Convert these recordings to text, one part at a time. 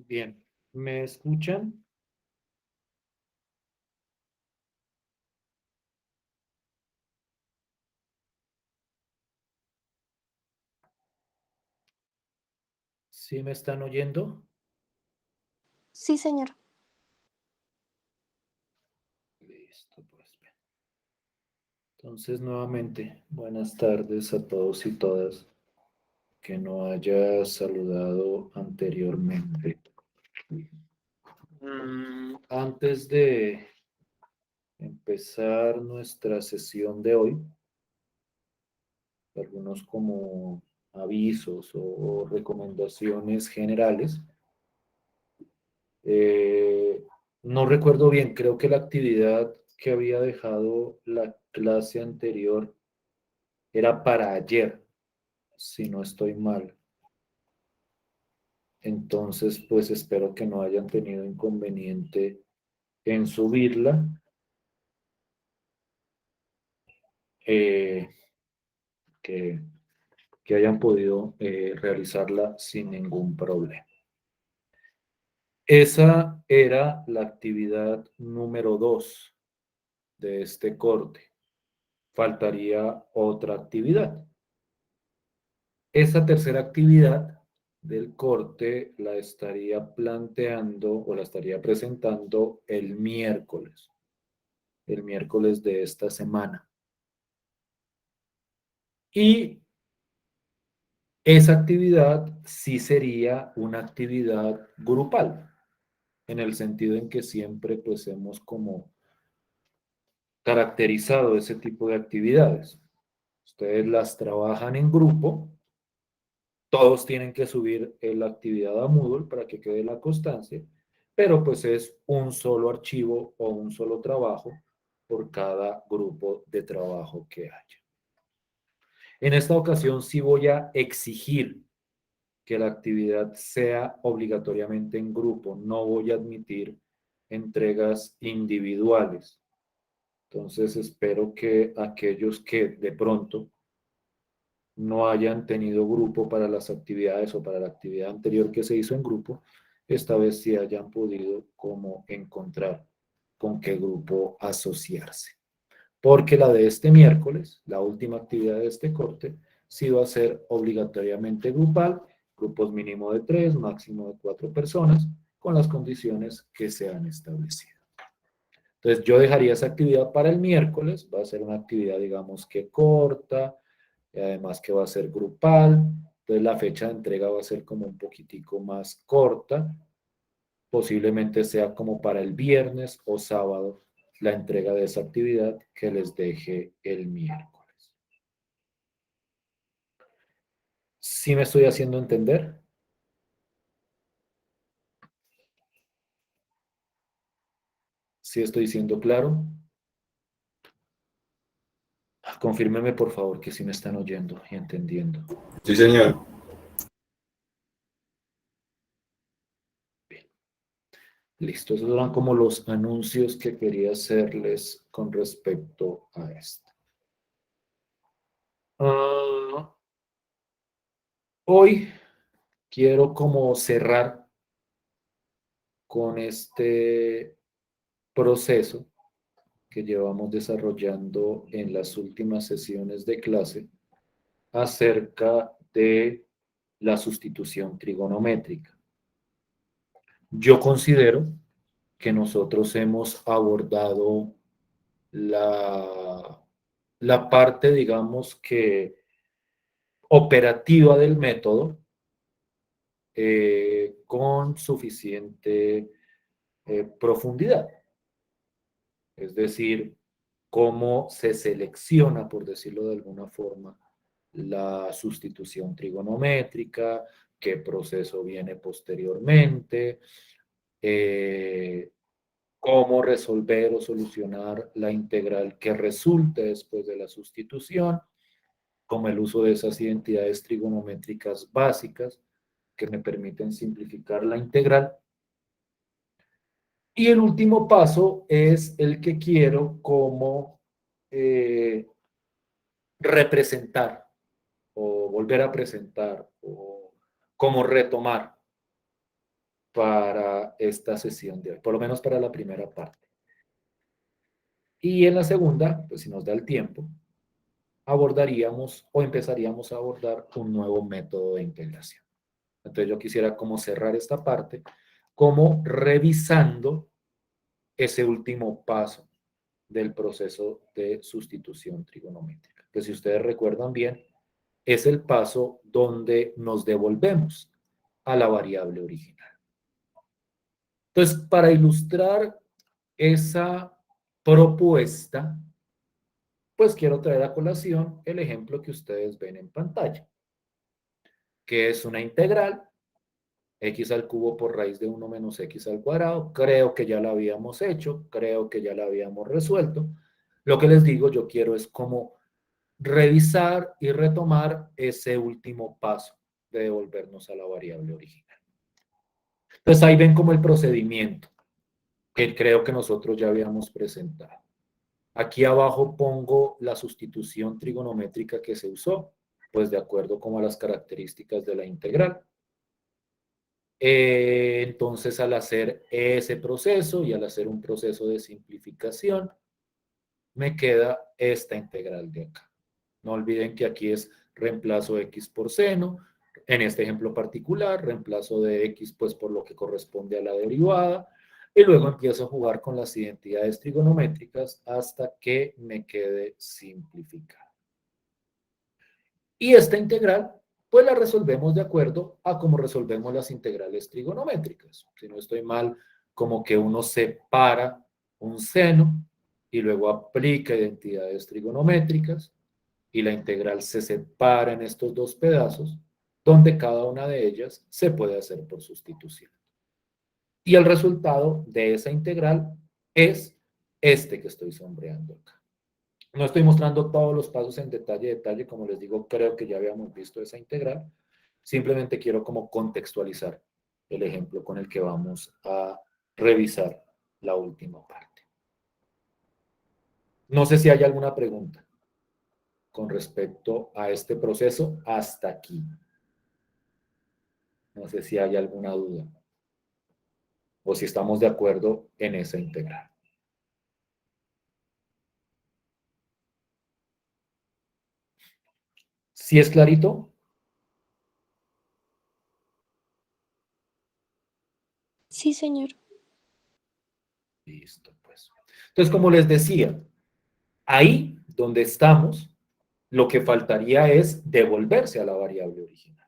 Bien, ¿me escuchan? ¿Sí me están oyendo? Sí, señor. Listo, pues bien. Entonces, nuevamente, buenas tardes a todos y todas que no haya saludado anteriormente. Antes de empezar nuestra sesión de hoy, algunos como avisos o recomendaciones generales. Eh, no recuerdo bien, creo que la actividad que había dejado la clase anterior era para ayer, si no estoy mal. Entonces, pues espero que no hayan tenido inconveniente en subirla, eh, que, que hayan podido realizarla sin ningún problema. Esa era la actividad número 2 de este corte. Faltaría otra actividad. Esa tercera actividad del corte la estaría planteando o la estaría presentando el miércoles de esta semana. Y esa actividad sí sería una actividad grupal, en el sentido en que siempre pues hemos como caracterizado ese tipo de actividades. Ustedes las trabajan en grupo, todos tienen que subir la actividad a Moodle para que quede la constancia, pero pues es un solo archivo o un solo trabajo por cada grupo de trabajo que haya. En esta ocasión sí voy a exigir que la actividad sea obligatoriamente en grupo, no voy a admitir entregas individuales. Entonces espero que aquellos que de pronto no hayan tenido grupo para las actividades o para la actividad anterior que se hizo en grupo, esta vez sí hayan podido como encontrar con qué grupo asociarse. Porque la de este miércoles, la última actividad de este corte, sí va a ser obligatoriamente grupal, grupos mínimo de 3, máximo de 4 personas, con las condiciones que se han establecido. Entonces yo dejaría esa actividad para el miércoles, va a ser una actividad digamos que corta, y además que va a ser grupal, entonces la fecha de entrega va a ser como un poquitico más corta, posiblemente sea como para el viernes o sábado la entrega de esa actividad que les deje el miércoles. ¿Sí me estoy haciendo entender? ¿Sí estoy siendo claro? Confírmeme por favor que sí me están oyendo y entendiendo. Sí, señor. Bien, listo. Esos eran como los anuncios que quería hacerles con respecto a esto. Hoy quiero como cerrar con este proceso que llevamos desarrollando en las últimas sesiones de clase acerca de la sustitución trigonométrica. Yo considero que nosotros hemos abordado la, la parte, digamos que operativa del método con suficiente profundidad. Es decir, cómo se selecciona, por decirlo de alguna forma, la sustitución trigonométrica, qué proceso viene posteriormente, eh, cómo resolver o solucionar la integral que resulte después de la sustitución, como el uso de esas identidades trigonométricas básicas que me permiten simplificar la integral. Y el último paso es el que quiero como eh, representar o volver a presentar o como retomar para esta sesión de hoy, por lo menos para la primera parte. Y en la segunda, pues si nos da el tiempo, abordaríamos o empezaríamos a abordar un nuevo método de integración. Entonces yo quisiera como cerrar esta parte, como revisando ese último paso del proceso de sustitución trigonométrica, que si ustedes recuerdan bien, es el paso donde nos devolvemos a la variable original. Entonces, para ilustrar esa propuesta, pues quiero traer a colación el ejemplo que ustedes ven en pantalla, que es una integral, x al cubo por raíz de 1 menos x al cuadrado. Creo que ya la habíamos hecho, creo que ya la habíamos resuelto. Lo que les digo, yo quiero es como revisar y retomar ese último paso de devolvernos a la variable original. Entonces ahí ven como el procedimiento que creo que nosotros ya habíamos presentado. Aquí abajo pongo la sustitución trigonométrica que se usó, pues de acuerdo como a las características de la integral. Entonces al hacer ese proceso y al hacer un proceso de simplificación, me queda esta integral de acá. No olviden que aquí es reemplazo x por seno, en este ejemplo particular, reemplazo de x pues por lo que corresponde a la derivada, y luego empiezo a jugar con las identidades trigonométricas hasta que me quede simplificada. Y esta integral, pues la resolvemos de acuerdo a cómo resolvemos las integrales trigonométricas. Si no estoy mal, como que uno separa un seno y luego aplica identidades trigonométricas y la integral se separa en estos dos pedazos, donde cada una de ellas se puede hacer por sustitución. Y el resultado de esa integral es este que estoy sombreando acá. No estoy mostrando todos los pasos en detalle, como les digo, creo que ya habíamos visto esa integral. Simplemente quiero como contextualizar el ejemplo con el que vamos a revisar la última parte. No sé si hay alguna pregunta con respecto a este proceso hasta aquí. No sé si hay alguna duda o si estamos de acuerdo en esa integral. ¿Sí es clarito? Sí, señor. Listo, pues. Entonces, como les decía, ahí donde estamos, lo que faltaría es devolverse a la variable original.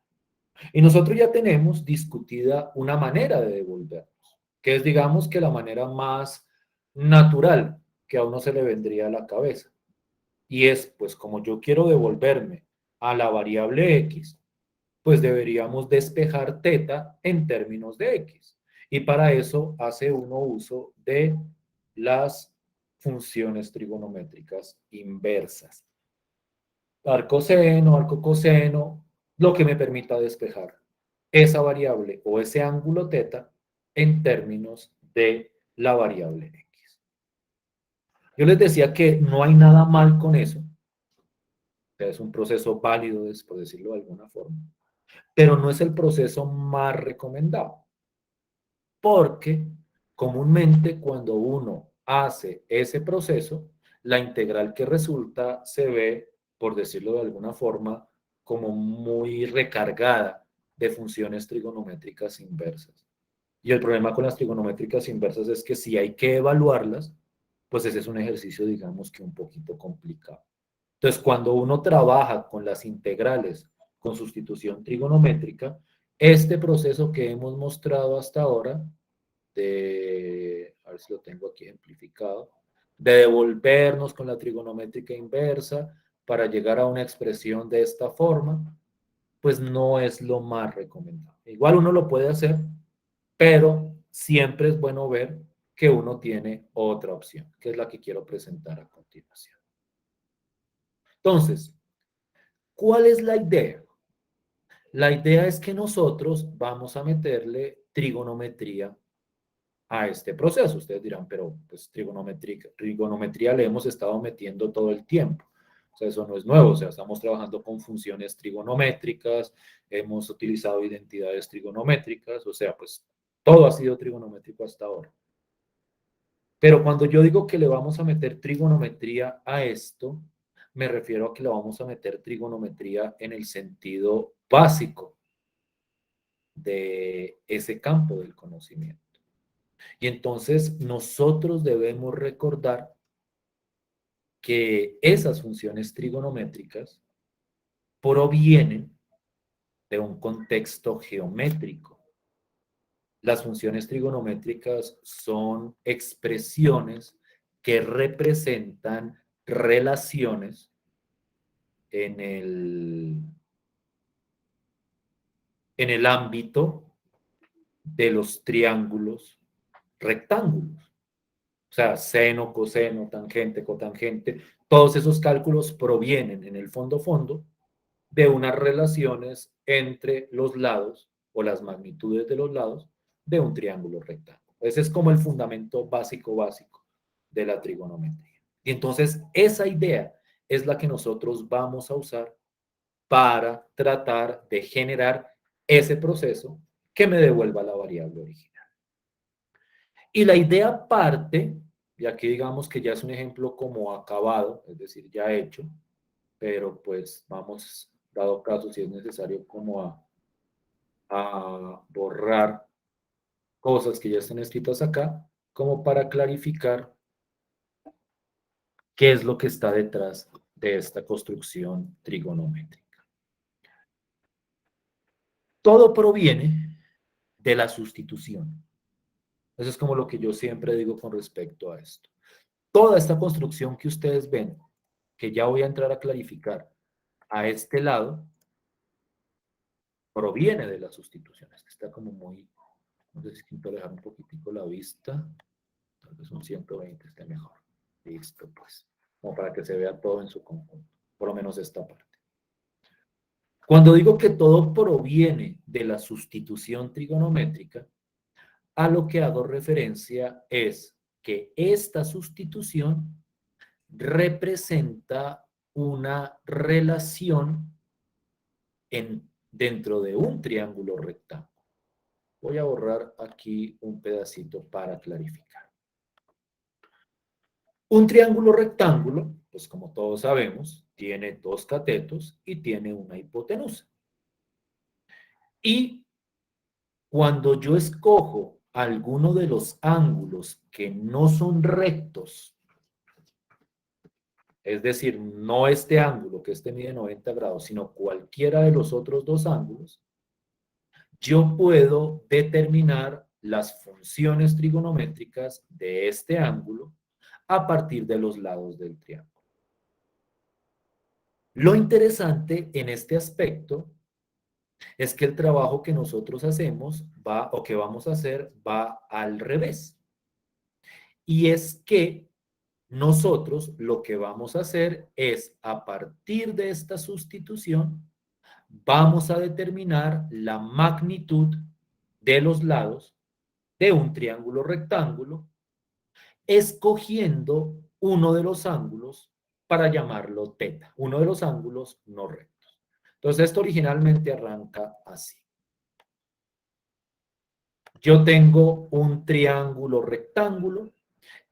Y nosotros ya tenemos discutida una manera de devolvernos, que es, digamos, que la manera más natural que a uno se le vendría a la cabeza. Y es, pues, como yo quiero devolverme a la variable x, pues deberíamos despejar teta en términos de x. Y para eso hace uno uso de las funciones trigonométricas inversas. Arco seno, arco coseno, lo que me permita despejar esa variable o ese ángulo teta en términos de la variable x. Yo les decía que no hay nada mal con eso. O sea, es un proceso válido, por decirlo de alguna forma, pero no es el proceso más recomendado, porque comúnmente cuando uno hace ese proceso, la integral que resulta se ve, por decirlo de alguna forma, como muy recargada de funciones trigonométricas inversas. Y el problema con las trigonométricas inversas es que si hay que evaluarlas, pues ese es un ejercicio, digamos que un poquito complicado. Entonces, cuando uno trabaja con las integrales con sustitución trigonométrica, este proceso que hemos mostrado hasta ahora, a ver si lo tengo aquí ejemplificado, de devolvernos con la trigonométrica inversa para llegar a una expresión de esta forma, pues no es lo más recomendable. Igual uno lo puede hacer, pero siempre es bueno ver que uno tiene otra opción, que es la que quiero presentar a continuación. Entonces, ¿cuál es la idea? La idea es que nosotros vamos a meterle trigonometría a este proceso. Ustedes dirán, pero pues trigonometría le hemos estado metiendo todo el tiempo. O sea, eso no es nuevo. O sea, estamos trabajando con funciones trigonométricas, hemos utilizado identidades trigonométricas, o sea, pues Todo ha sido trigonométrico hasta ahora. Pero cuando yo digo que le vamos a meter trigonometría a esto, me refiero a que le vamos a meter trigonometría en el sentido básico de ese campo del conocimiento. Y entonces nosotros debemos recordar que esas funciones trigonométricas provienen de un contexto geométrico. Las funciones trigonométricas son expresiones que representan relaciones en el ámbito de los triángulos rectángulos. O sea, seno, coseno, tangente, cotangente, todos esos cálculos provienen en el fondo de unas relaciones entre los lados o las magnitudes de los lados de un triángulo rectángulo. Ese es como el fundamento básico de la trigonometría. Y entonces esa idea es la que nosotros vamos a usar para tratar de generar ese proceso que me devuelva la variable original. Y la idea parte, y aquí digamos que ya es un ejemplo como acabado, es decir, ya hecho, pero pues vamos, dado caso, si es necesario, como a borrar cosas que ya están escritas acá, como para clarificar qué es lo que está detrás de esta construcción trigonométrica. Todo proviene de la sustitución. Eso es como lo que yo siempre digo con respecto a esto. Toda esta construcción que ustedes ven, que ya voy a entrar a clarificar a este lado, proviene de las sustituciones, que está como muy, no sé si quiero dejar un poquitico la vista, tal vez un 120 esté mejor. Listo, pues, como para que se vea todo en su conjunto, por lo menos esta parte. Cuando digo que todo proviene de la sustitución trigonométrica, a lo que hago referencia es que esta sustitución representa una relación dentro de un triángulo rectángulo. Voy a borrar aquí un pedacito para clarificar. Un triángulo rectángulo, pues como todos sabemos, tiene dos catetos y tiene una hipotenusa. Y cuando yo escojo alguno de los ángulos que no son rectos, es decir, no este ángulo, que este mide 90 grados, sino cualquiera de los otros dos ángulos, yo puedo determinar las funciones trigonométricas de este ángulo a partir de los lados del triángulo. Lo interesante en este aspecto es que el trabajo que nosotros hacemos va, o que vamos a hacer, va al revés. Y es que nosotros lo que vamos a hacer es, a partir de esta sustitución, vamos a determinar la magnitud de los lados de un triángulo rectángulo, escogiendo uno de los ángulos para llamarlo teta, uno de los ángulos no rectos. Entonces, esto originalmente arranca así. Yo tengo un triángulo rectángulo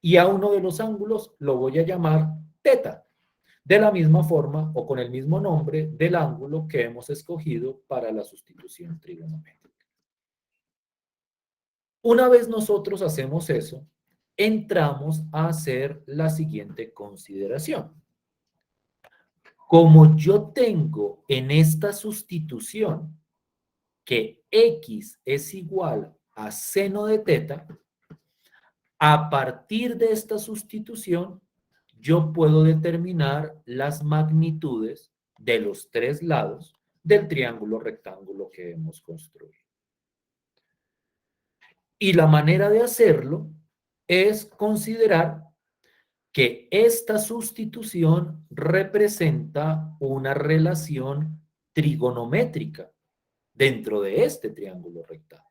y a uno de los ángulos lo voy a llamar teta, de la misma forma o con el mismo nombre del ángulo que hemos escogido para la sustitución trigonométrica. Una vez nosotros hacemos eso, entramos a hacer la siguiente consideración. Como yo tengo en esta sustitución que x es igual a seno de teta, a partir de esta sustitución, yo puedo determinar las magnitudes de los tres lados del triángulo rectángulo que hemos construido. Y la manera de hacerlo es considerar que esta sustitución representa una relación trigonométrica dentro de este triángulo rectángulo.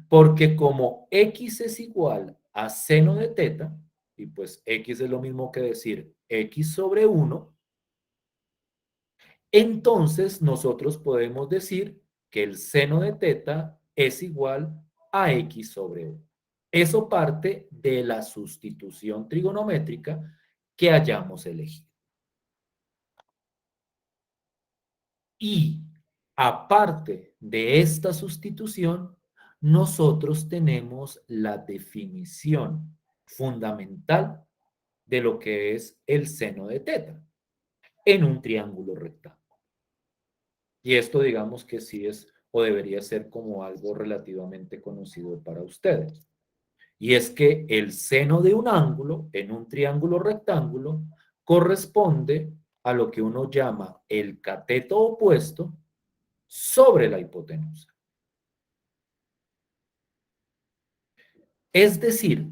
Porque como x es igual a seno de teta, y pues x es lo mismo que decir x sobre 1, entonces nosotros podemos decir que el seno de teta es igual a x sobre 1. Eso parte de la sustitución trigonométrica que hayamos elegido. Y aparte de esta sustitución, nosotros tenemos la definición fundamental de lo que es el seno de teta en un triángulo rectángulo. Y esto digamos que sí es o debería ser como algo relativamente conocido para ustedes. Y es que el seno de un ángulo en un triángulo rectángulo corresponde a lo que uno llama el cateto opuesto sobre la hipotenusa. Es decir,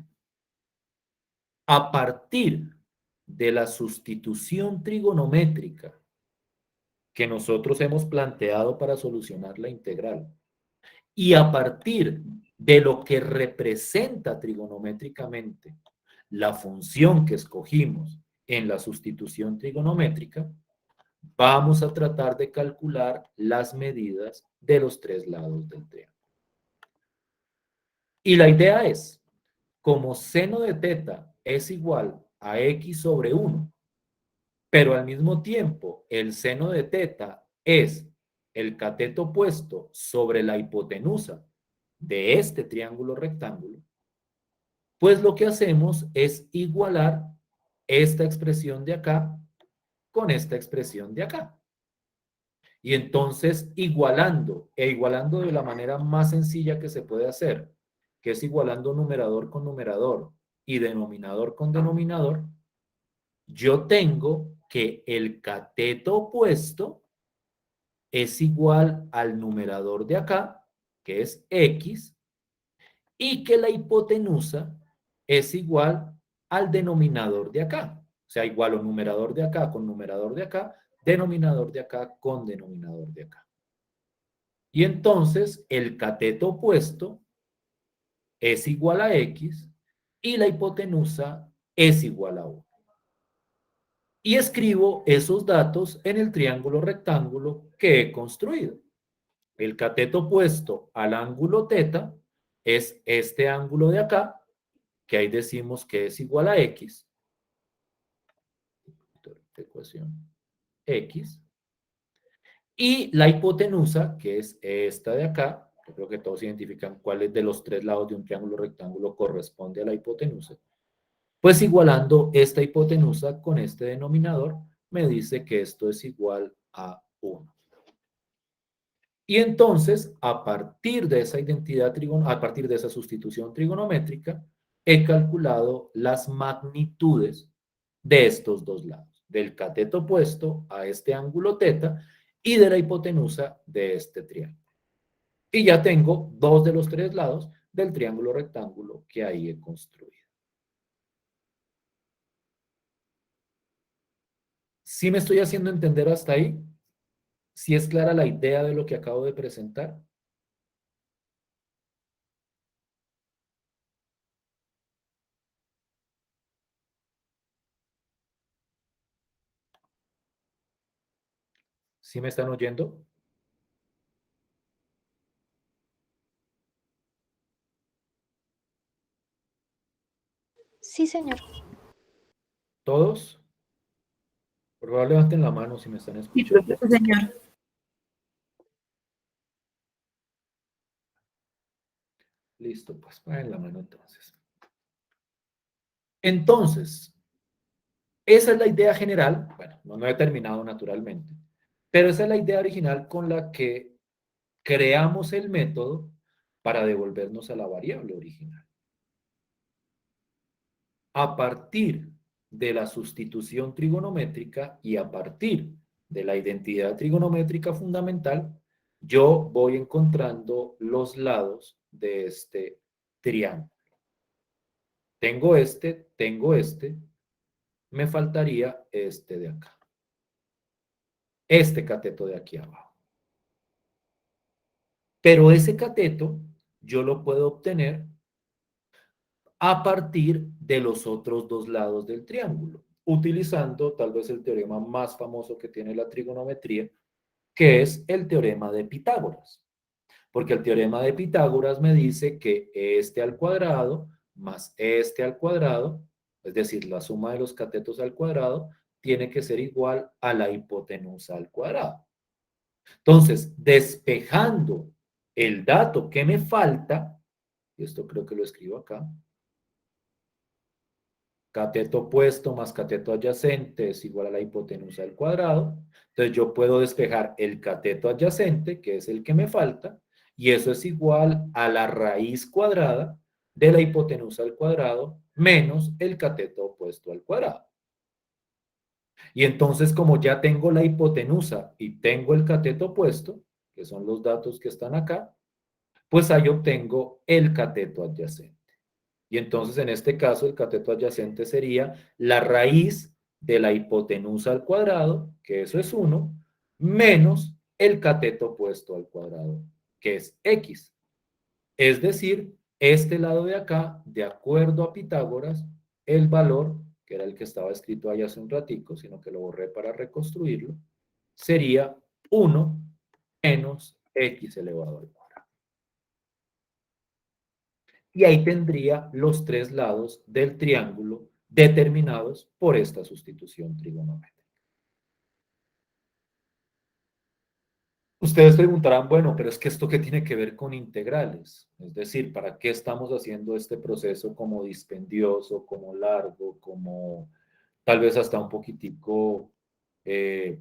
a partir de la sustitución trigonométrica que nosotros hemos planteado para solucionar la integral, y a partir de lo que representa trigonométricamente la función que escogimos en la sustitución trigonométrica, vamos a tratar de calcular las medidas de los tres lados del triángulo. Y la idea es, como seno de teta es igual a x sobre 1, pero al mismo tiempo el seno de teta es el cateto opuesto sobre la hipotenusa de este triángulo rectángulo, pues lo que hacemos es igualar esta expresión de acá con esta expresión de acá. Y entonces igualando de la manera más sencilla que se puede hacer, que es igualando numerador con numerador y denominador con denominador, yo tengo que el cateto opuesto es igual al numerador de acá, que es x, y que la hipotenusa es igual al denominador de acá. O sea, igual o numerador de acá con numerador de acá, denominador de acá con denominador de acá. Y entonces el cateto opuesto es igual a x y la hipotenusa es igual a 1. Y escribo esos datos en el triángulo rectángulo que he construido. El cateto opuesto al ángulo teta es este ángulo de acá, que ahí decimos que es igual a x, ecuación x, y la hipotenusa, que es esta de acá, yo creo que todos identifican cuáles de los tres lados de un triángulo rectángulo corresponde a la hipotenusa, pues igualando esta hipotenusa con este denominador, me dice que esto es igual a 1. Y entonces, a partir de esa a partir de esa sustitución trigonométrica, he calculado las magnitudes de estos dos lados, del cateto opuesto a este ángulo teta y de la hipotenusa de este triángulo. Y ya tengo dos de los tres lados del triángulo rectángulo que ahí he construido. ¿Sí me estoy haciendo entender hasta ahí? ¿Sí es clara la idea de lo que acabo de presentar? ¿Sí me están oyendo? Sí, señor. ¿Todos? Por favor, levanten la mano si me están Sí, escuchando. profesor, señor. Listo, pues ponen la mano entonces. Entonces, esa es la idea general. Bueno, no he terminado naturalmente, pero esa es la idea original con la que creamos el método para devolvernos a la variable original. A partir de la sustitución trigonométrica y a partir de la identidad trigonométrica fundamental, yo voy encontrando los lados de este triángulo. Tengo este, me faltaría este de acá. Este cateto de aquí abajo. Pero ese cateto yo lo puedo obtener a partir de los otros dos lados del triángulo, utilizando tal vez el teorema más famoso que tiene la trigonometría, que es el teorema de Pitágoras. porque el teorema de Pitágoras me dice que este al cuadrado más este al cuadrado, es decir, la suma de los catetos al cuadrado, tiene que ser igual a la hipotenusa al cuadrado. Entonces, despejando el dato que me falta, y esto creo que lo escribo acá, cateto opuesto más cateto adyacente es igual a la hipotenusa al cuadrado. Entonces yo puedo despejar el cateto adyacente, que es el que me falta, y eso es igual a la raíz cuadrada de la hipotenusa al cuadrado menos el cateto opuesto al cuadrado. Y entonces, como ya tengo la hipotenusa y tengo el cateto opuesto, que son los datos que están acá, pues ahí obtengo el cateto adyacente. Y entonces, en este caso, el cateto adyacente sería la raíz de la hipotenusa al cuadrado, que eso es 1, menos el cateto opuesto al cuadrado, que es x. Es decir, este lado de acá, de acuerdo a Pitágoras, el valor, que era el que estaba escrito ahí hace un ratico, sino que lo borré para reconstruirlo, sería 1 menos x elevado al cuadrado. Y ahí tendría los tres lados del triángulo determinados por esta sustitución trigonométrica. Ustedes preguntarán, bueno, pero es que esto qué tiene que ver con integrales, es decir, ¿para qué estamos haciendo este proceso como dispendioso, como largo, como tal vez hasta un poquitico eh,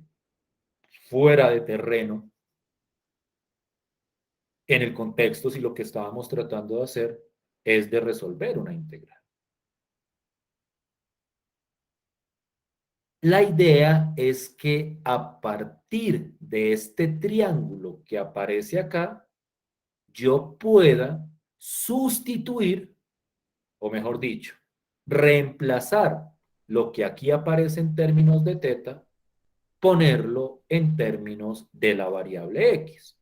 fuera de terreno en el contexto si lo que estábamos tratando de hacer es de resolver una integral? La idea es que a partir de este triángulo que aparece acá, yo pueda sustituir, o mejor dicho, reemplazar lo que aquí aparece en términos de teta, ponerlo en términos de la variable x,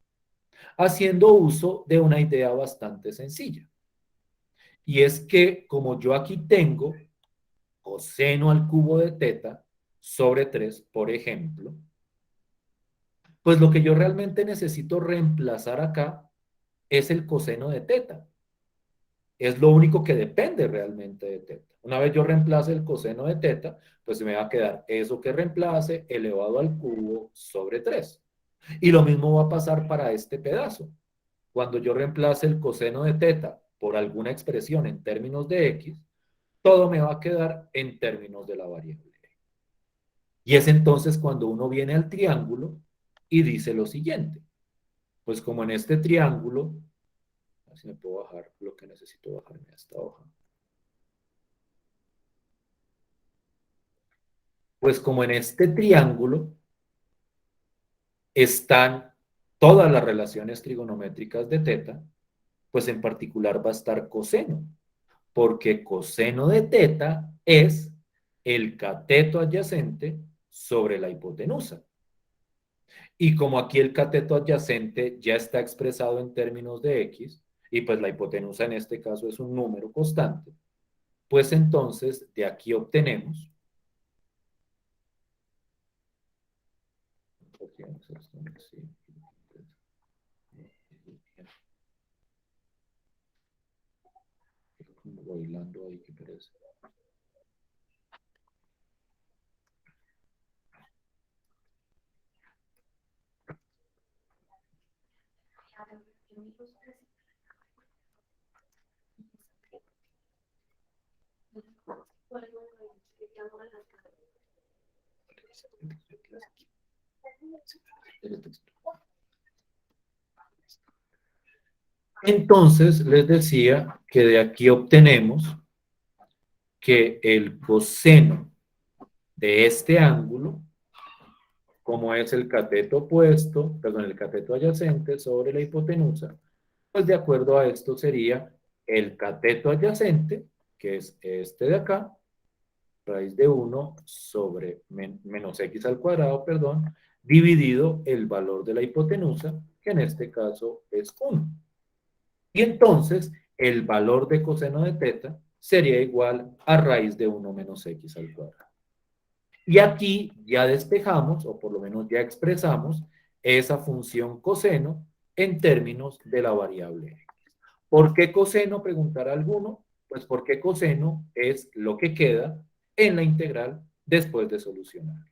haciendo uso de una idea bastante sencilla. Y es que como yo aquí tengo coseno al cubo de teta sobre 3, por ejemplo, pues lo que yo realmente necesito reemplazar acá es el coseno de teta. Es lo único que depende realmente de teta. Una vez yo reemplace el coseno de teta, pues me va a quedar eso que reemplace elevado al cubo sobre 3. Y lo mismo va a pasar para este pedazo. Cuando yo reemplace el coseno de teta por alguna expresión en términos de x, todo me va a quedar en términos de la variable. Y es entonces cuando uno viene al triángulo y dice lo siguiente. Pues como en este triángulo, a ver si me puedo bajar lo que necesito bajarme a esta hoja. Pues como en este triángulo están todas las relaciones trigonométricas de teta, pues en particular va a estar coseno, porque coseno de teta es el cateto adyacente sobre la hipotenusa. Y como aquí el cateto adyacente ya está expresado en términos de x, y pues la hipotenusa en este caso es un número constante, pues entonces de aquí obtenemos bailando ahí, qué pereza. Entonces les decía que de aquí obtenemos que el coseno de este ángulo, como es el cateto opuesto, perdón, el cateto adyacente sobre la hipotenusa, pues de acuerdo a esto sería el cateto adyacente, que es este de acá, raíz de 1 sobre menos x al cuadrado, perdón, dividido el valor de la hipotenusa, que en este caso es 1. Y entonces el valor de coseno de teta sería igual a raíz de 1 menos x al cuadrado. Y aquí ya despejamos, o por lo menos ya expresamos, esa función coseno en términos de la variable x. ¿Por qué coseno? Preguntará alguno. Pues porque coseno es lo que queda en la integral después de solucionar.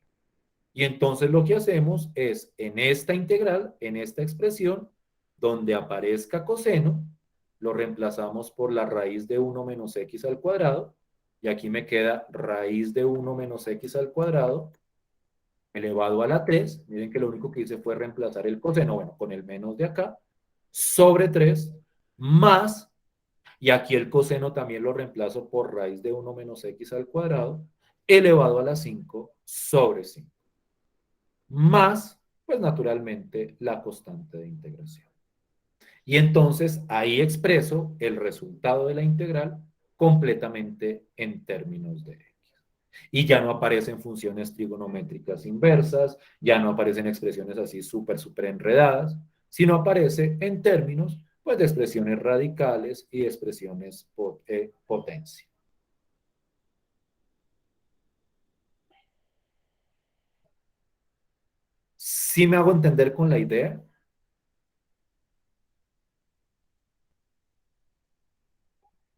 Y entonces lo que hacemos es, en esta integral, en esta expresión, donde aparezca coseno, lo reemplazamos por la raíz de 1 menos x al cuadrado, y aquí me queda raíz de 1 menos x al cuadrado, elevado a la 3, miren que lo único que hice fue reemplazar el coseno, bueno, con el menos de acá, sobre 3, más, y aquí el coseno también lo reemplazo por raíz de 1 menos x al cuadrado, elevado a la 5 sobre 5, más, pues naturalmente, la constante de integración. Y entonces ahí expreso el resultado de la integral completamente en términos de x. Y ya no aparecen funciones trigonométricas inversas, ya no aparecen expresiones así súper enredadas, sino aparece en términos pues, de expresiones radicales y de expresiones potencia. ¿Sí me hago entender con la idea?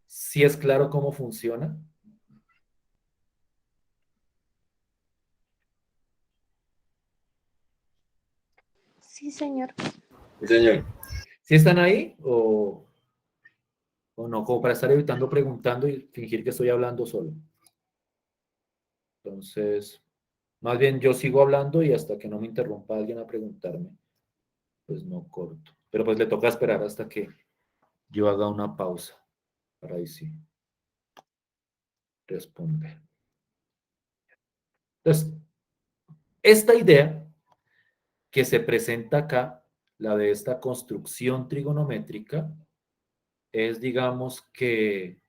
¿Sí es claro cómo funciona? Sí, señor. Sí, señor. ¿Sí están ahí o no? Como para estar evitando preguntando y fingir que estoy hablando solo. Entonces, más bien yo sigo hablando y hasta que no me interrumpa alguien a preguntarme, pues no corto. Pero pues le toca esperar hasta que yo haga una pausa para ahí sí responder. Entonces, esta idea que se presenta acá, la de esta construcción trigonométrica, es digamos que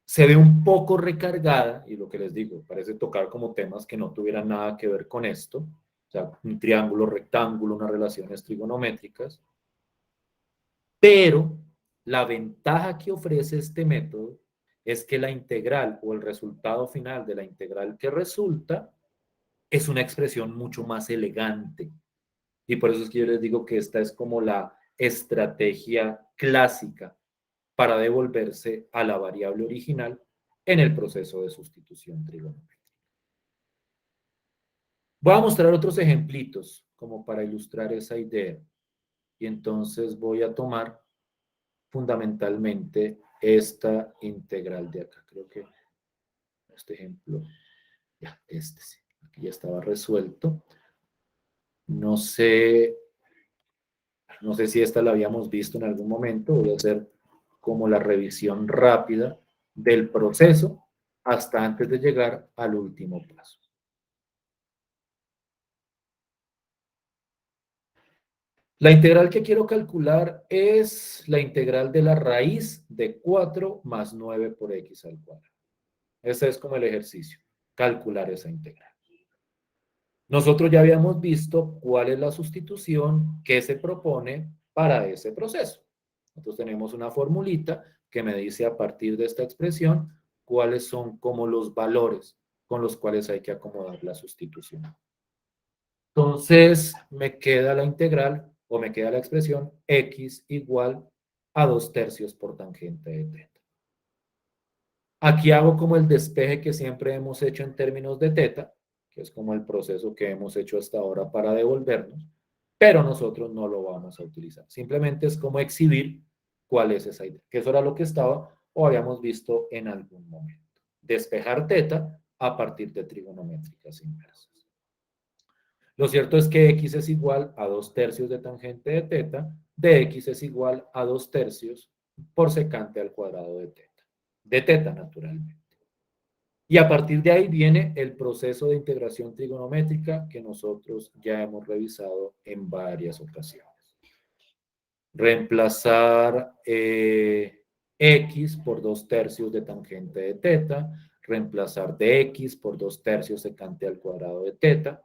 se ve un poco recargada, y lo que les digo, parece tocar como temas que no tuvieran nada que ver con esto, o sea, un triángulo, rectángulo, unas relaciones trigonométricas, pero la ventaja que ofrece este método es que la integral o el resultado final de la integral que resulta es una expresión mucho más elegante. Y por eso es que yo les digo que esta es como la estrategia clásica para devolverse a la variable original en el proceso de sustitución trigonométrica. Voy a mostrar otros ejemplitos como para ilustrar esa idea. Y entonces voy a tomar fundamentalmente esta integral de acá. Creo que este ejemplo, ya, este sí, aquí ya estaba resuelto. No sé, no sé si esta la habíamos visto en algún momento. Voy a hacer como la revisión rápida del proceso hasta antes de llegar al último paso. La integral que quiero calcular es la integral de la raíz de 4 más 9 por x al cuadrado. Ese es como el ejercicio, calcular esa integral. Nosotros ya habíamos visto cuál es la sustitución que se propone para ese proceso. Nosotros tenemos una formulita que me dice a partir de esta expresión cuáles son como los valores con los cuales hay que acomodar la sustitución. Entonces me queda la integral o me queda la expresión x igual a 2/3 por tangente de θ. Aquí hago como el despeje que siempre hemos hecho en términos de θ, que es como el proceso que hemos hecho hasta ahora para devolvernos, pero nosotros no lo vamos a utilizar. Simplemente es como exhibir cuál es esa idea, que eso era lo que estaba o habíamos visto en algún momento. Despejar θ a partir de trigonométricas inversas. Lo cierto es que x es igual a 2/3 de tangente de θ, de x es igual a 2/3 por secante al cuadrado de θ naturalmente. Y a partir de ahí viene el proceso de integración trigonométrica que nosotros ya hemos revisado en varias ocasiones. Reemplazar x por 2/3 de tangente de θ, reemplazar dx por 2/3 secante al cuadrado de θ,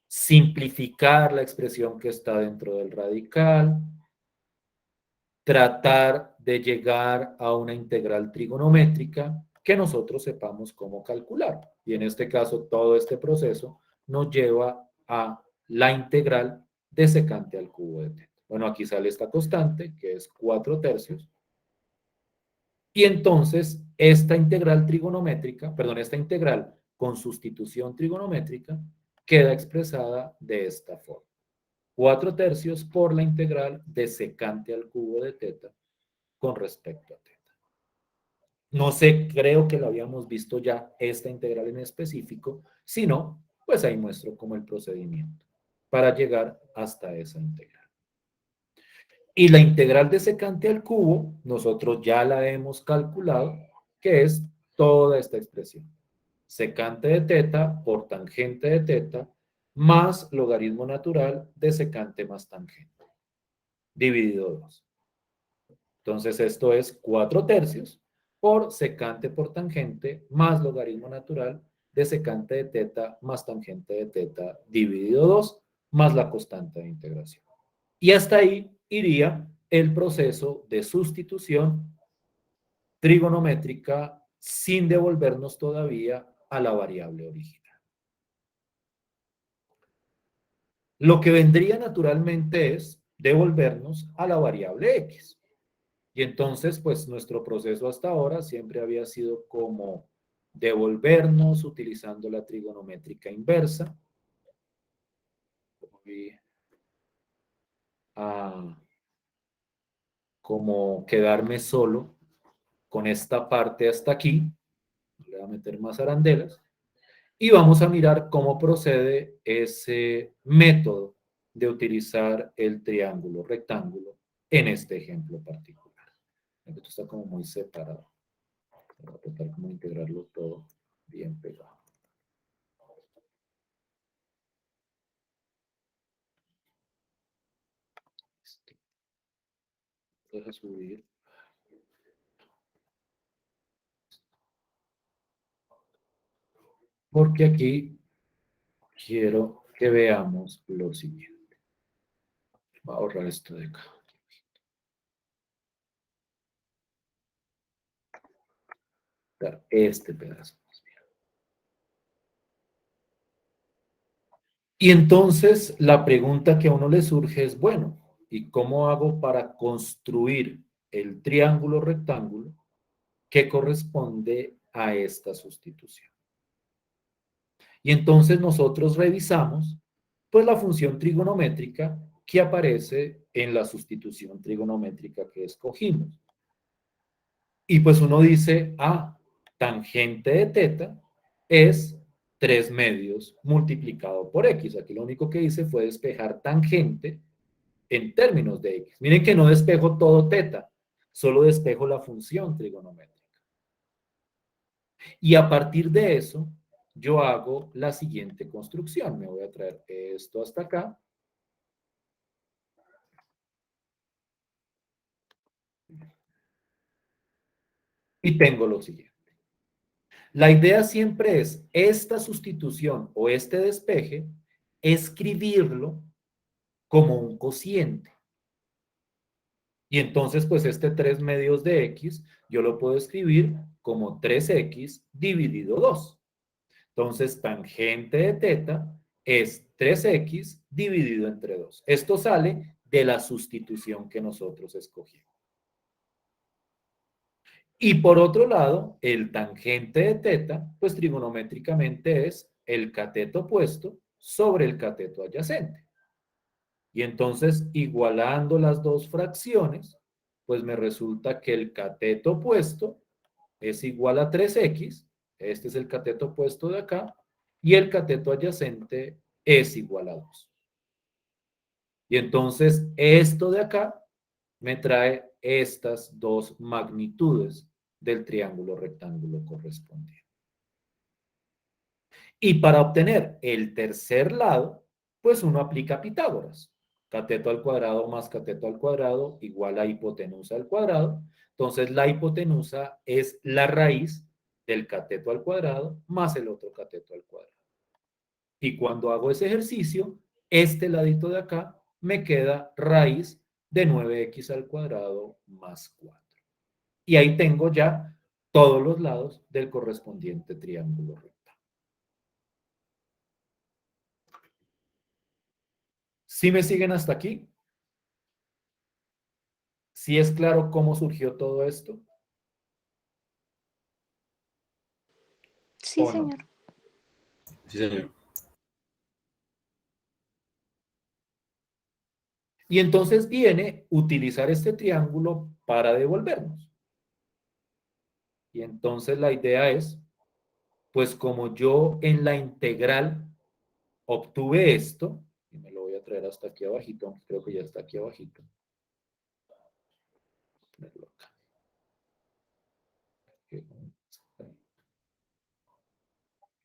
simplificar la expresión que está dentro del radical, tratar de llegar a una integral trigonométrica que nosotros sepamos cómo calcular. Y en este caso, todo este proceso nos lleva a la integral de secante al cubo de teta. Bueno, aquí sale esta constante, que es 4/3. Y entonces, esta integral trigonométrica, perdón, esta integral con sustitución trigonométrica, queda expresada de esta forma. 4/3 por la integral de secante al cubo de teta con respecto a teta. No sé, creo que lo habíamos visto ya, esta integral en específico. Si no, pues ahí muestro como el procedimiento para llegar hasta esa integral. Y la integral de secante al cubo, nosotros ya la hemos calculado, que es toda esta expresión. Secante de teta por tangente de teta más logaritmo natural de secante más tangente, dividido 2. Entonces esto es 4/3 por secante por tangente más logaritmo natural de secante de teta más tangente de teta dividido 2 más la constante de integración. Y hasta ahí iría el proceso de sustitución trigonométrica sin devolvernos todavía a la variable original. Lo que vendría naturalmente es devolvernos a la variable x. Y entonces, pues nuestro proceso hasta ahora siempre había sido como devolvernos utilizando la trigonométrica inversa. Voy a como quedarme solo con esta parte hasta aquí. Le voy a meter más arandelas. Y vamos a mirar cómo procede ese método de utilizar el triángulo rectángulo en este ejemplo particular. Esto está como muy separado. Voy a tratar como integrarlo todo bien pegado. Deja subir. Porque aquí quiero que veamos lo siguiente. Voy a ahorrar esto de acá. Este pedazo. Y entonces la pregunta que a uno le surge es, bueno, ¿y cómo hago para construir el triángulo rectángulo que corresponde a esta sustitución? Y entonces nosotros revisamos pues la función trigonométrica que aparece en la sustitución trigonométrica que escogimos. Y pues uno dice, tangente de teta es 3/2 multiplicado por x. Aquí lo único que hice fue despejar tangente en términos de x. Miren que no despejo todo teta, solo despejo la función trigonométrica. Y a partir de eso, yo hago la siguiente construcción. Me voy a traer esto hasta acá. Y tengo lo siguiente. La idea siempre es esta sustitución o este despeje, escribirlo como un cociente. Y entonces, pues este 3/2 de x, yo lo puedo escribir como 3x dividido 2. Entonces, tangente de teta es 3x dividido entre 2. Esto sale de la sustitución que nosotros escogimos. Y por otro lado, el tangente de teta, pues trigonométricamente es el cateto opuesto sobre el cateto adyacente. Y entonces, igualando las dos fracciones, pues me resulta que el cateto opuesto es igual a 3x, este es el cateto opuesto de acá, y el cateto adyacente es igual a 2. Y entonces, esto de acá me trae estas dos magnitudes del triángulo rectángulo correspondiente. Y para obtener el tercer lado, pues uno aplica Pitágoras. Cateto al cuadrado más cateto al cuadrado igual a hipotenusa al cuadrado. Entonces la hipotenusa es la raíz del cateto al cuadrado más el otro cateto al cuadrado. Y cuando hago ese ejercicio, este ladito de acá me queda raíz de 9x al cuadrado más 4. Y ahí tengo ya todos los lados del correspondiente triángulo recto. ¿Sí me siguen hasta aquí? ¿Sí es claro cómo surgió todo esto Sí, o no? señor. Sí, señor. Y entonces viene utilizar este triángulo para devolvernos. Y entonces la idea es, pues como yo en la integral obtuve esto, y me lo voy a traer hasta aquí abajito, aunque creo que ya está aquí abajito. Ponerlo acá.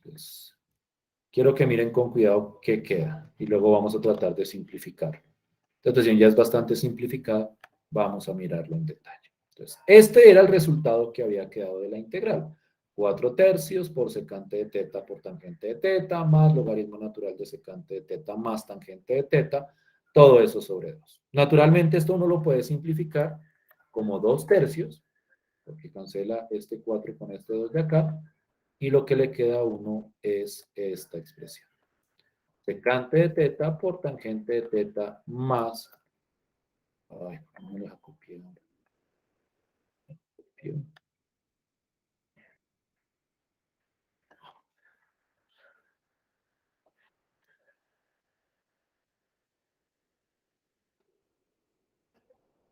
Entonces, quiero que miren con cuidado qué queda y luego vamos a tratar de simplificar. Esta situación ya es bastante simplificada, vamos a mirarlo en detalle. Entonces, este era el resultado que había quedado de la integral. 4/3 por secante de teta por tangente de teta, más logaritmo natural de secante de teta más tangente de teta, todo eso sobre 2. Naturalmente esto uno lo puede simplificar como 2/3, porque cancela este 4 con este 2 de acá, y lo que le queda a uno es esta expresión. Secante de teta por tangente de teta más... Ay, no me deja copiar.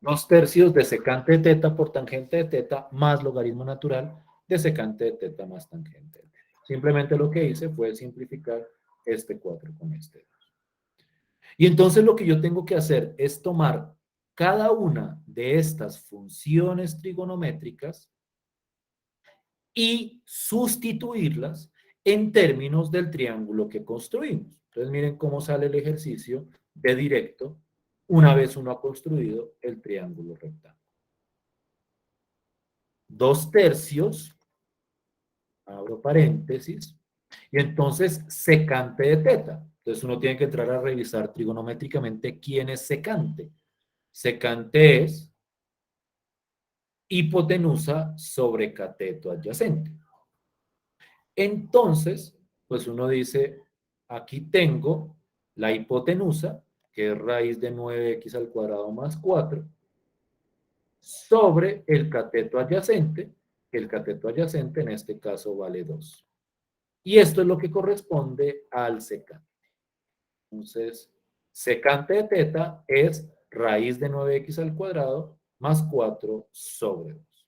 Dos tercios de secante de teta por tangente de teta más logaritmo natural de secante de teta más tangente de teta. Simplemente lo que hice fue simplificar este 4 con este 2. Y entonces lo que yo tengo que hacer es tomar cada una de estas funciones trigonométricas y sustituirlas en términos del triángulo que construimos. Entonces miren cómo sale el ejercicio de directo una vez uno ha construido el triángulo rectángulo. 2/3, abro paréntesis, y entonces secante de teta. Entonces uno tiene que entrar a revisar trigonométricamente quién es secante. Secante es hipotenusa sobre cateto adyacente. Entonces, pues uno dice, aquí tengo la hipotenusa, que es raíz de 9x al cuadrado más 4, sobre el cateto adyacente, que el cateto adyacente en este caso vale 2. Y esto es lo que corresponde al secante. Entonces, secante de teta es raíz de 9x al cuadrado más 4 sobre 2.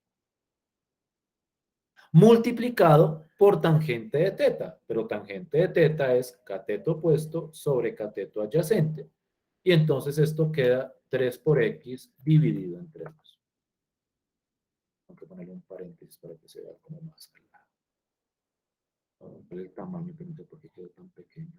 Multiplicado por tangente de teta, pero tangente de teta es cateto opuesto sobre cateto adyacente. Y entonces esto queda 3 por x dividido entre 2. Tengo que ponerle un paréntesis para que se vea como más claro. Vamos a ver el tamaño, pero no sé por qué quedó tan pequeño.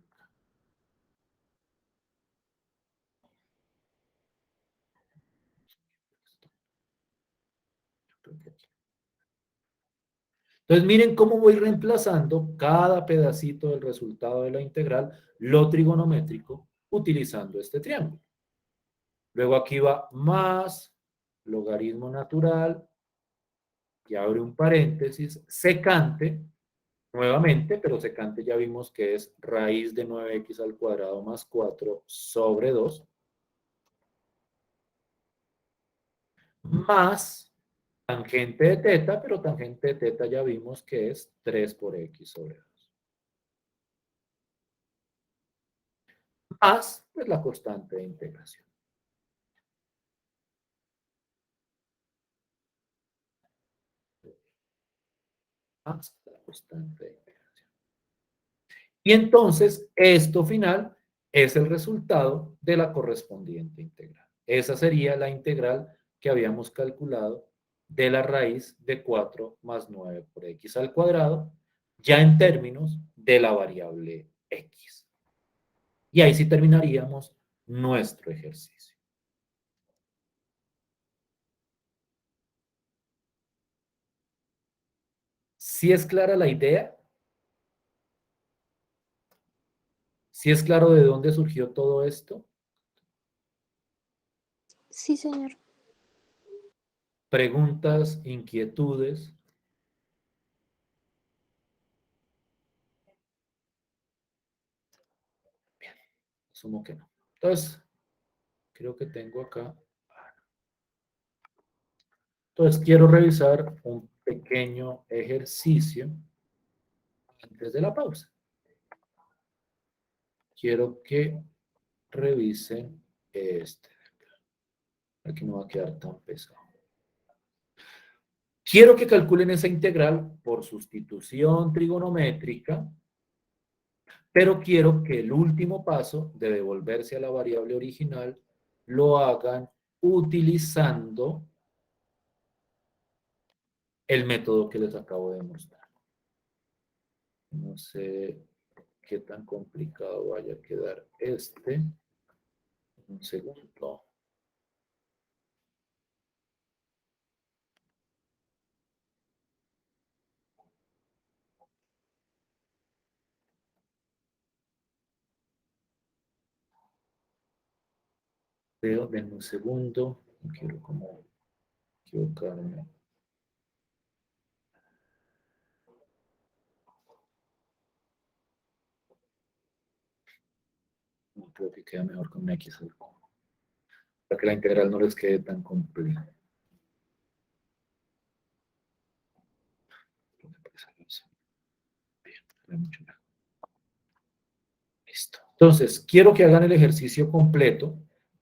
Entonces miren cómo voy reemplazando cada pedacito del resultado de la integral, lo trigonométrico, utilizando este triángulo. Luego aquí va más logaritmo natural, y abre un paréntesis, secante, nuevamente, pero secante ya vimos que es raíz de 9x al cuadrado más 4 sobre 2, más tangente de teta, pero tangente de teta ya vimos que es 3 por x sobre 2. Más, pues la constante de integración. Más la constante de integración. Y entonces, esto final es el resultado de la correspondiente integral. Esa sería la integral que habíamos calculado de la raíz de 4 más 9 por x al cuadrado, ya en términos de la variable x. Y ahí sí terminaríamos nuestro ejercicio. ¿Sí es clara la idea? ¿Sí es claro de dónde surgió todo esto? Sí, señor. ¿Preguntas, inquietudes? Asumo que no. Entonces, Creo que tengo acá. Entonces, quiero revisar un pequeño ejercicio antes de la pausa. Quiero que revisen este. Aquí no va a quedar tan pesado. Quiero que calculen esa integral por sustitución trigonométrica, pero quiero que el último paso de devolverse a la variable original lo hagan utilizando el método que les acabo de mostrar. No sé qué tan complicado vaya a quedar este. Un segundo. Veo, denme un segundo. No quiero como equivocarme. No, creo que queda mejor con una X para que la integral no les quede tan compleja. Bien, mucho mejor. Listo. Entonces, quiero que hagan el ejercicio completo,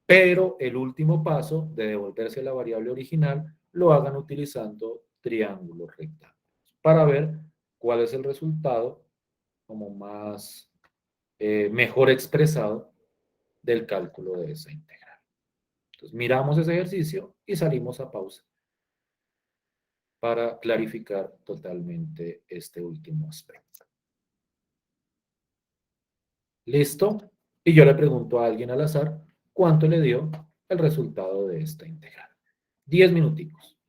pero el último paso de devolverse a la variable original lo hagan utilizando triángulos rectángulos para ver cuál es el resultado como más mejor expresado del cálculo de esa integral. Entonces, miramos ese ejercicio y salimos a pausa para clarificar totalmente este último aspecto. ¿Listo? Y yo le pregunto a alguien al azar cuánto le dio el resultado de esta integral. 10 minuticos.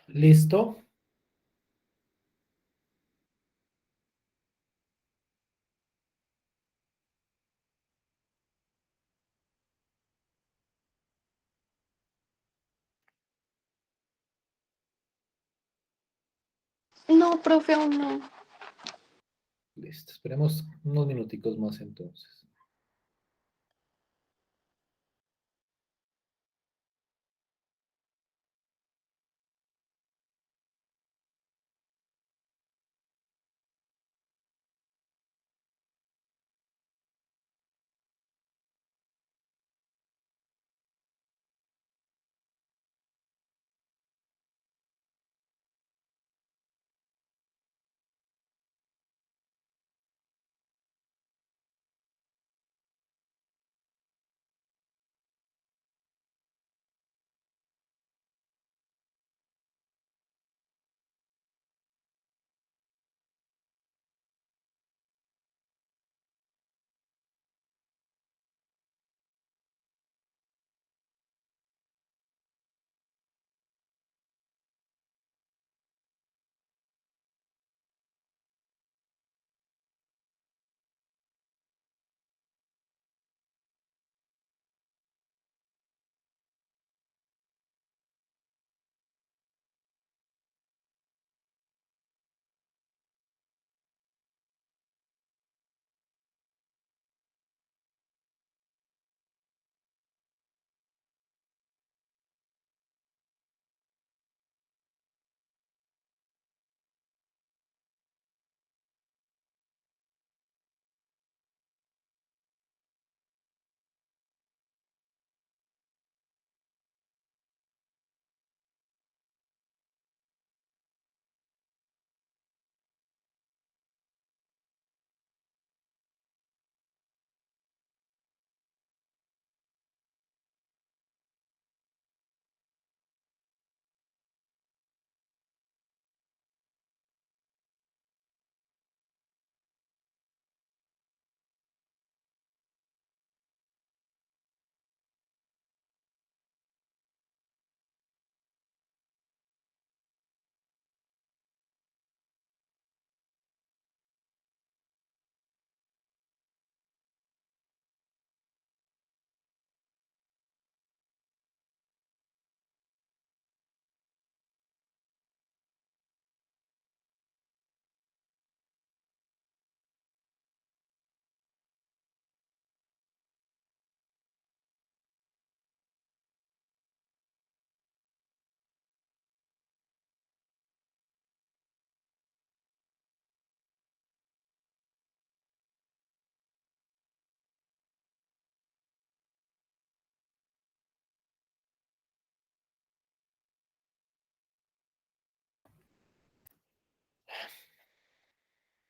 ¿Listo? No, profe, aún no. Listo. Esperemos unos minuticos más entonces.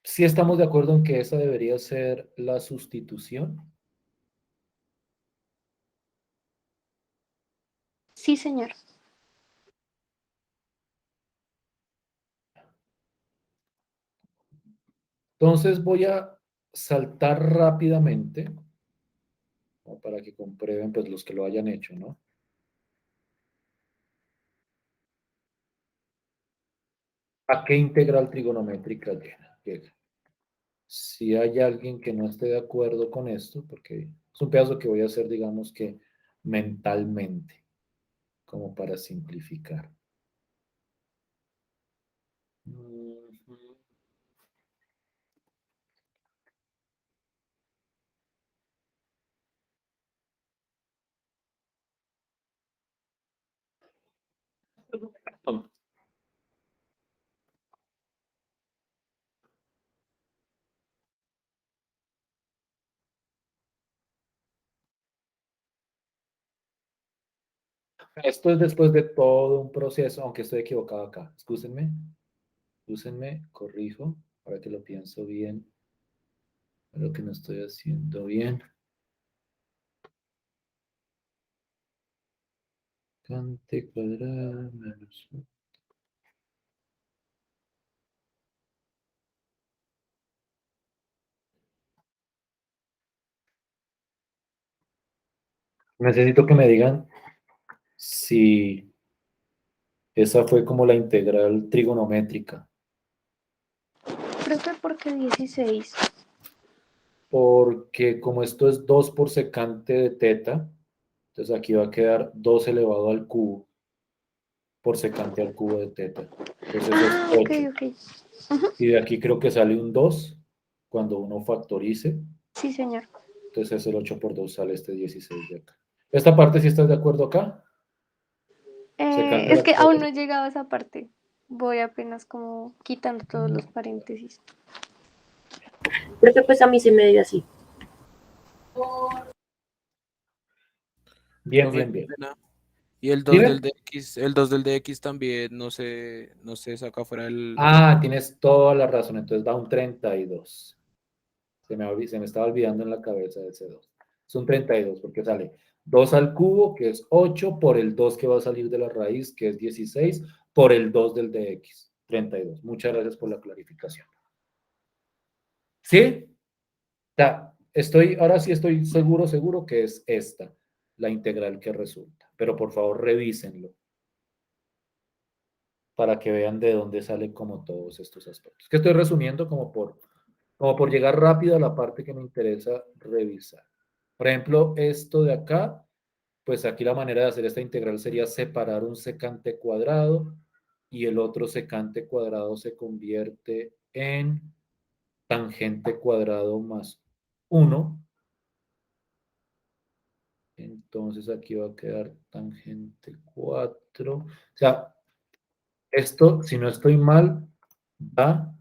Sí estamos de acuerdo en que esa debería ser la sustitución. Sí, señor. Entonces voy a saltar rápidamente, ¿no? Para que comprueben pues los que lo hayan hecho, ¿no? ¿A qué integral trigonométrica llega? Si hay alguien que no esté de acuerdo con esto, porque es un pedazo que voy a hacer, digamos que mentalmente, como para simplificar. Ujú. Esto es después de todo un proceso, aunque estoy equivocado acá. Excúsenme, corrijo, para que lo pienso bien, lo que no estoy haciendo bien. Cante cuadrada menos. Necesito que me digan si Esa fue como la integral trigonométrica. Profe, ¿por qué 16? Porque como esto es 2 por secante de teta, entonces aquí va a quedar 2 elevado al cubo por secante al cubo de teta. Entonces eso es Ah, ok, 8. ok. Y de aquí creo que sale un 2 cuando uno factorice. Sí, señor. Entonces es el 8 por 2 sale este 16 de acá. Esta parte, ¿sí estás de acuerdo acá? Secante a Es la que aún cuadrada. no he llegado a esa parte. Voy apenas como quitando todos los paréntesis. Porque pues a mí se me dio así. Bien, Profe, bien, qué bien. pena. Y el 2 del Dime. DX, el 2 del DX también no se saca fuera del. Ah, tienes toda la razón. Entonces da un 32. Se me estaba olvidando en la cabeza ese 2. Es un 32 porque sale 2 al cubo, que es 8, por el 2 que va a salir de la raíz, que es 16, por el 2 del dx. 32. Muchas gracias por la clarificación. ¿Sí? Ya, ahora sí estoy seguro que es esta, la integral que resulta. Pero por favor revísenlo para que vean de dónde salen como todos estos aspectos. Que estoy resumiendo como por llegar rápido a la parte que me interesa revisar. Por ejemplo, esto de acá, pues aquí la manera de hacer esta integral sería separar un secante cuadrado y el otro secante cuadrado se convierte en tangente cuadrado más 1. Entonces aquí va a quedar tangente 4. O sea, esto, si no estoy mal, da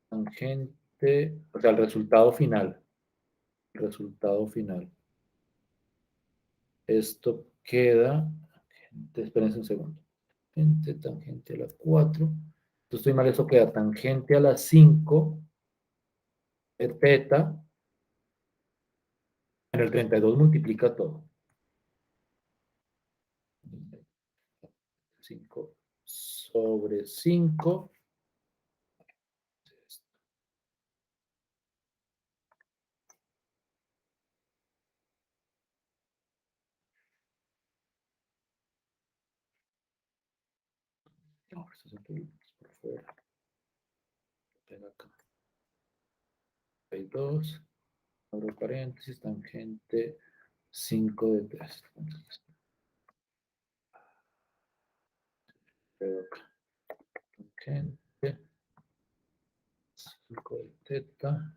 tangente, o sea, el resultado final. Resultado final. Esto queda, espérense un segundo, tangente a la 4. Entonces estoy mal, eso queda tangente a la 5 de teta. En el 32 multiplica todo. 5 sobre 5. No, esto es por fuera. Ven acá. 32. Abro paréntesis, tangente 5 de 3. Tangente 5 de teta.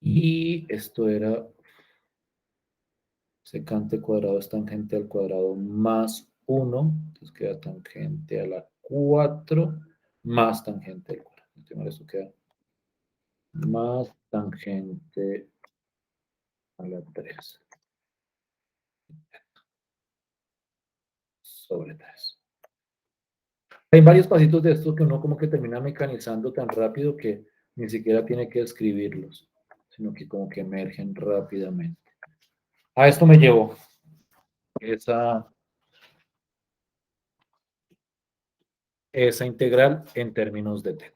Y esto era secante cuadrado es tangente al cuadrado más 1. Entonces queda tangente a la 4 más tangente al cuadrado. Entonces eso queda más tangente a la 3 sobre 3. Hay varios pasitos de estos que uno como que termina mecanizando tan rápido que ni siquiera tiene que escribirlos, sino que como que emergen rápidamente. A esto me llevó esa integral en términos de teta.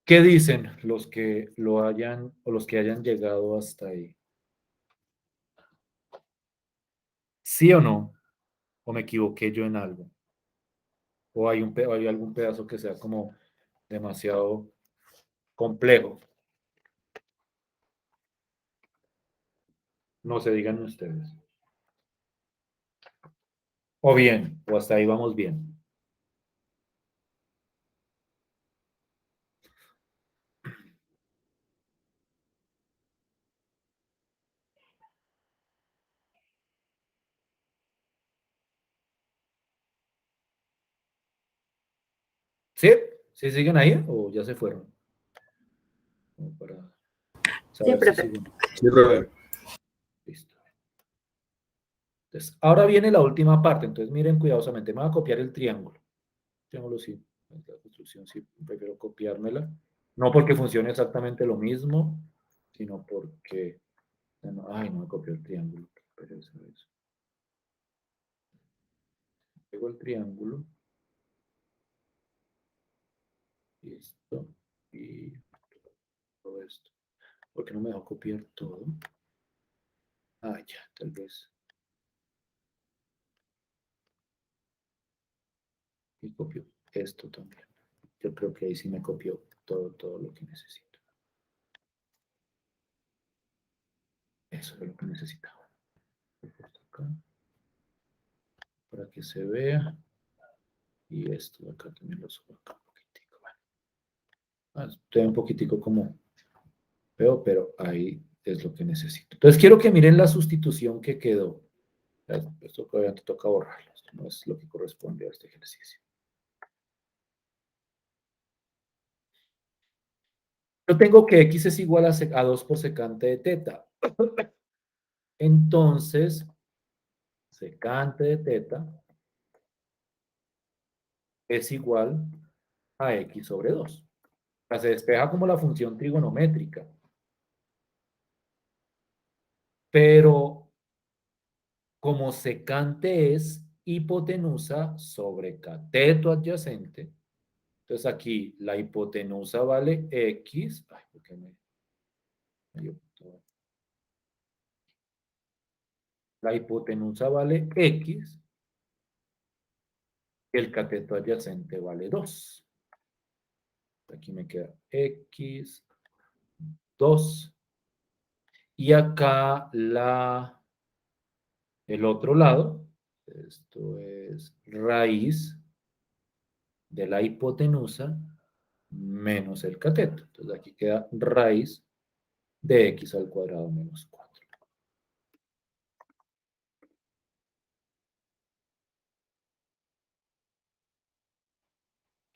¿Qué dicen los que lo hayan o los que hayan llegado hasta ahí? ¿Sí o no? ¿O me equivoqué yo en algo? ¿O hay algún pedazo que sea como demasiado complejo? No se digan ustedes. O bien, o hasta ahí vamos bien. ¿Sí? ¿Sí siguen ahí o ya se fueron? Como para Sí, saber si profe. siguen. Sí, profe. Listo. Entonces, ahora viene la última parte. Entonces, miren cuidadosamente. Me voy a copiar el triángulo. Triángulo sí. La construcción sí, prefiero copiármela. No porque funcione exactamente lo mismo, sino porque... Ay, no me copió el triángulo. Qué pereza eso. Pego el triángulo. Listo. Y todo esto. ¿Por qué no me dejó copiar todo? Ah, ya, tal vez. Y copio esto también. Yo creo que ahí sí me copió todo lo que necesito. Eso es lo que necesitaba. Acá, para que se vea. Y esto de acá también lo subo acá un poquitico. Bueno, estoy un poquitico como veo, pero ahí es lo que necesito. Entonces quiero que miren la sustitución que quedó. Esto todavía te toca borrarlo. Esto no es lo que corresponde a este ejercicio. Yo tengo que x es igual a 2 por secante de teta. Entonces, secante de teta es igual a x sobre 2. O sea, se despeja como la función trigonométrica. Pero como secante es hipotenusa sobre cateto adyacente, entonces aquí la hipotenusa vale x. Ay, ¿por qué la hipotenusa vale x, y el cateto adyacente vale 2. Aquí me queda x, 2. Y acá el otro lado, esto es raíz de la hipotenusa menos el cateto. Entonces aquí queda raíz de x al cuadrado menos 4.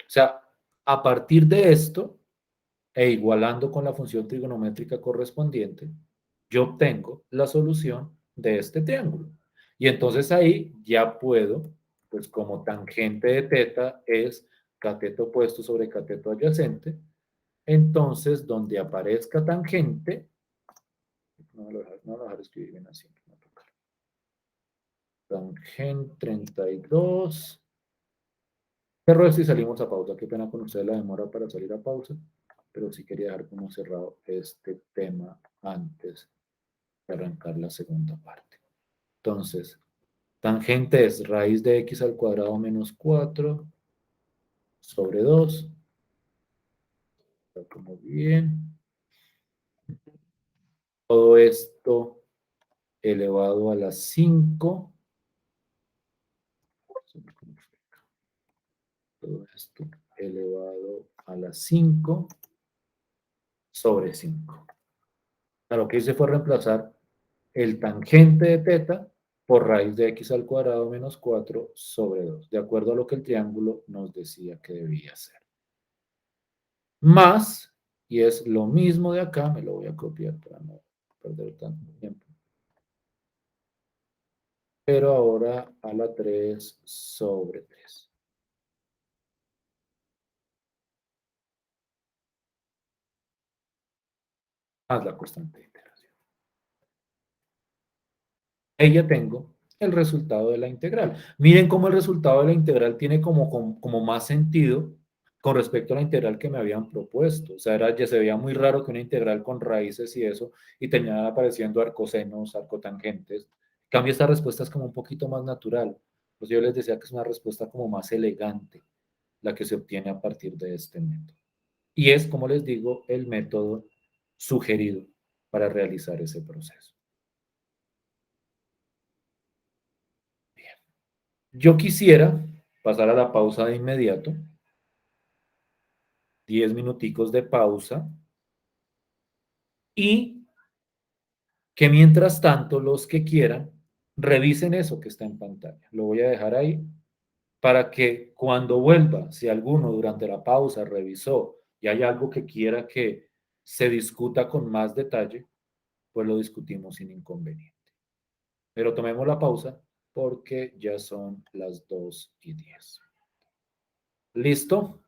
O sea, a partir de esto, e igualando con la función trigonométrica correspondiente, yo obtengo la solución de este triángulo. Y entonces ahí ya puedo, pues como tangente de teta es cateto opuesto sobre cateto adyacente, entonces donde aparezca tangente, no lo voy a dejar escribir bien así, no tocar. Tangente 32. Cerro esto y salimos a pausa. Qué pena con ustedes la demora para salir a pausa, pero sí quería dejar como cerrado este tema antes de arrancar la segunda parte. Entonces, tangente es raíz de x al cuadrado menos 4 sobre 2. Está como bien. Todo esto elevado a la 5. Todo esto elevado a la 5 sobre 5. Lo que hice fue reemplazar el tangente de teta por raíz de x al cuadrado menos 4 sobre 2, de acuerdo a lo que el triángulo nos decía que debía ser. Más, y es lo mismo de acá, me lo voy a copiar para no perder tanto tiempo. Pero ahora a la 3 sobre 3. Más la constante de iteración. Ahí ya tengo el resultado de la integral. Miren cómo el resultado de la integral tiene como más sentido con respecto a la integral que me habían propuesto. O sea, ya se veía muy raro que una integral con raíces y eso, y tenían apareciendo arcosenos, arcotangentes. En cambio, esta respuesta es como un poquito más natural. Pues yo les decía que es una respuesta como más elegante, la que se obtiene a partir de este método. Y es, como les digo, el método sugerido para realizar ese proceso. Yo quisiera pasar a la pausa de inmediato. 10 minuticos de pausa. Y que mientras tanto, los que quieran, revisen eso que está en pantalla. Lo voy a dejar ahí para que cuando vuelva, si alguno durante la pausa revisó y hay algo que quiera que se discuta con más detalle, pues lo discutimos sin inconveniente. Pero tomemos la pausa porque ya son las 2:10. ¿Listo?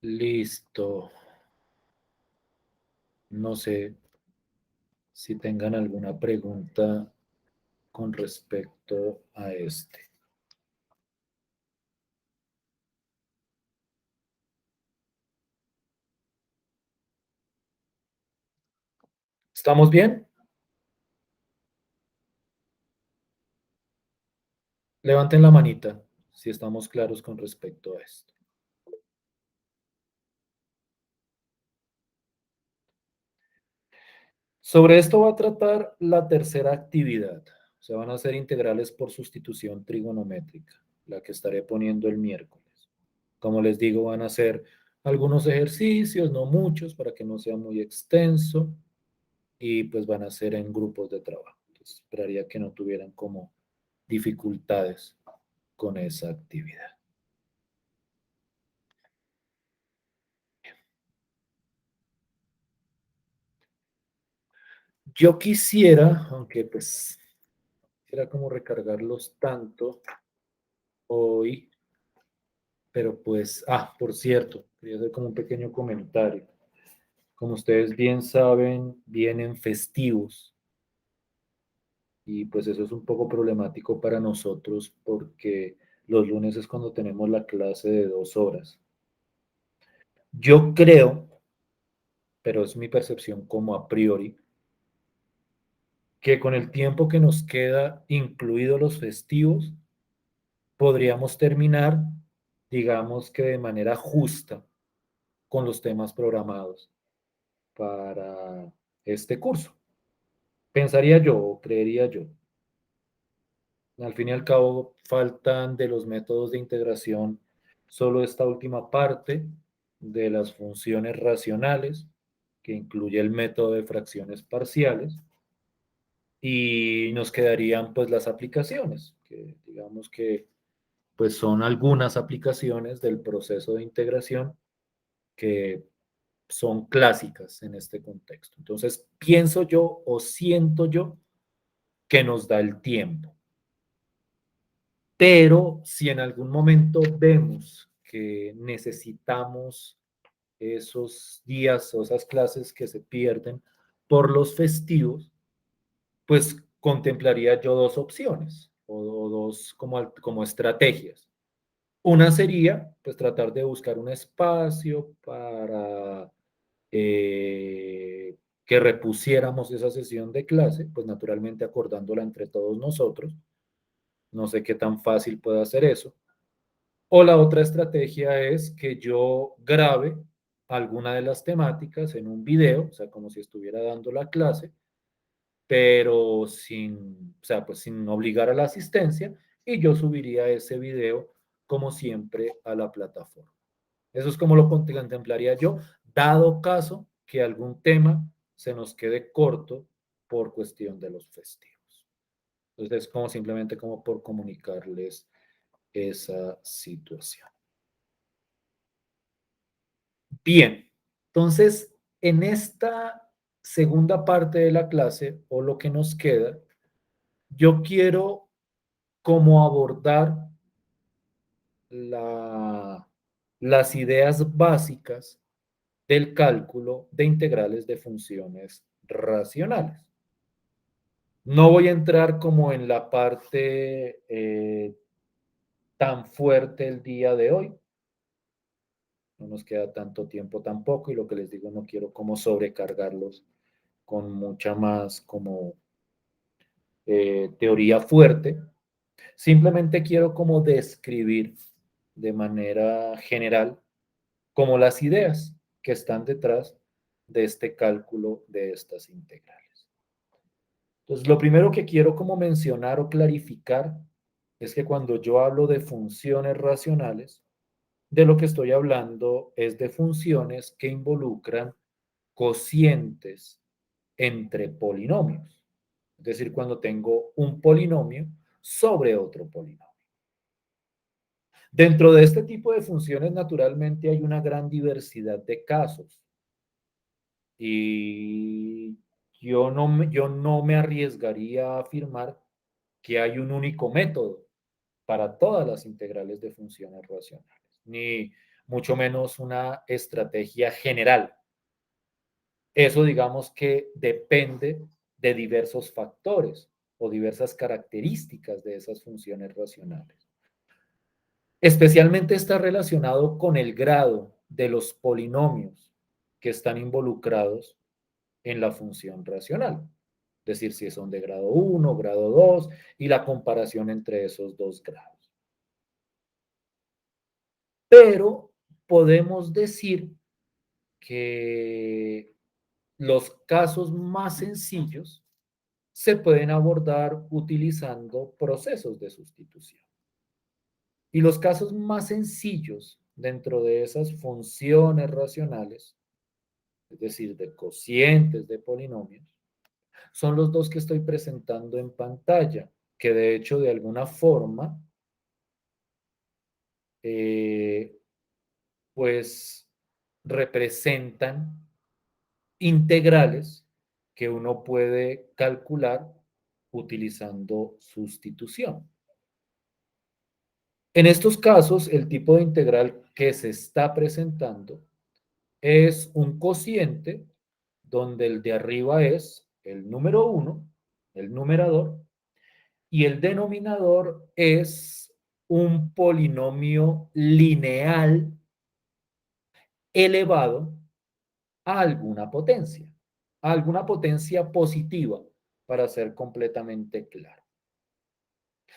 Listo. No sé si tengan alguna pregunta con respecto a este. ¿Estamos bien? Levanten la manita si estamos claros con respecto a esto. Sobre esto va a tratar la tercera actividad. Se van a hacer integrales por sustitución trigonométrica, la que estaré poniendo el miércoles. Como les digo, van a hacer algunos ejercicios, no muchos, para que no sea muy extenso, y pues van a ser en grupos de trabajo. Entonces, esperaría que no tuvieran como dificultades con esa actividad. Yo quisiera, aunque pues quisiera como recargarlos tanto hoy, pero pues, por cierto, quería hacer como un pequeño comentario. Como ustedes bien saben, vienen festivos y pues eso es un poco problemático para nosotros porque los lunes es cuando tenemos la clase de 2 horas. Yo creo, pero es mi percepción como a priori, que con el tiempo que nos queda, incluidos los festivos, podríamos terminar, digamos que de manera justa, con los temas programados para este curso. Pensaría yo o creería yo. Al fin y al cabo, faltan de los métodos de integración solo esta última parte de las funciones racionales, que incluye el método de fracciones parciales, y nos quedarían pues las aplicaciones, que digamos que pues son algunas aplicaciones del proceso de integración que son clásicas en este contexto. Entonces, pienso yo o siento yo que nos da el tiempo. Pero si en algún momento vemos que necesitamos esos días o esas clases que se pierden por los festivos, pues contemplaría yo dos opciones o dos como estrategias. Una sería, pues, tratar de buscar un espacio para que repusiéramos esa sesión de clase, pues naturalmente acordándola entre todos nosotros. No sé qué tan fácil puede hacer eso. O la otra estrategia es que yo grabe alguna de las temáticas en un video, o sea, como si estuviera dando la clase, pero sin, o sea, pues sin obligar a la asistencia, y yo subiría ese video, como siempre, a la plataforma. Eso es como lo contemplaría yo, dado caso que algún tema se nos quede corto por cuestión de los festivos. Entonces, es como simplemente como por comunicarles esa situación. Bien, entonces, en esta segunda parte de la clase, o lo que nos queda, yo quiero como abordar las ideas básicas del cálculo de integrales de funciones racionales. No voy a entrar como en la parte tan fuerte el día de hoy. No nos queda tanto tiempo tampoco y lo que les digo, no quiero como sobrecargarlos con mucha más como teoría fuerte. Simplemente quiero como describir de manera general como las ideas que están detrás de este cálculo de estas integrales. Entonces, lo primero que quiero como mencionar o clarificar es que cuando yo hablo de funciones racionales, de lo que estoy hablando es de funciones que involucran cocientes entre polinomios. Es decir, cuando tengo un polinomio sobre otro polinomio. Dentro de este tipo de funciones, naturalmente, hay una gran diversidad de casos. Y yo no me arriesgaría a afirmar que hay un único método para todas las integrales de funciones racionales, ni mucho menos una estrategia general. Eso digamos que depende de diversos factores o diversas características de esas funciones racionales. Especialmente está relacionado con el grado de los polinomios que están involucrados en la función racional. Es decir, si son de grado 1, grado 2 y la comparación entre esos dos grados. Pero podemos decir que los casos más sencillos se pueden abordar utilizando procesos de sustitución. Y los casos más sencillos dentro de esas funciones racionales, es decir, de cocientes de polinomios, son los dos que estoy presentando en pantalla, que de hecho de alguna forma, pues representan integrales que uno puede calcular utilizando sustitución. En estos casos, el tipo de integral que se está presentando es un cociente donde el de arriba es el número 1, el numerador, y el denominador es un polinomio lineal elevado a alguna potencia positiva, para ser completamente claro.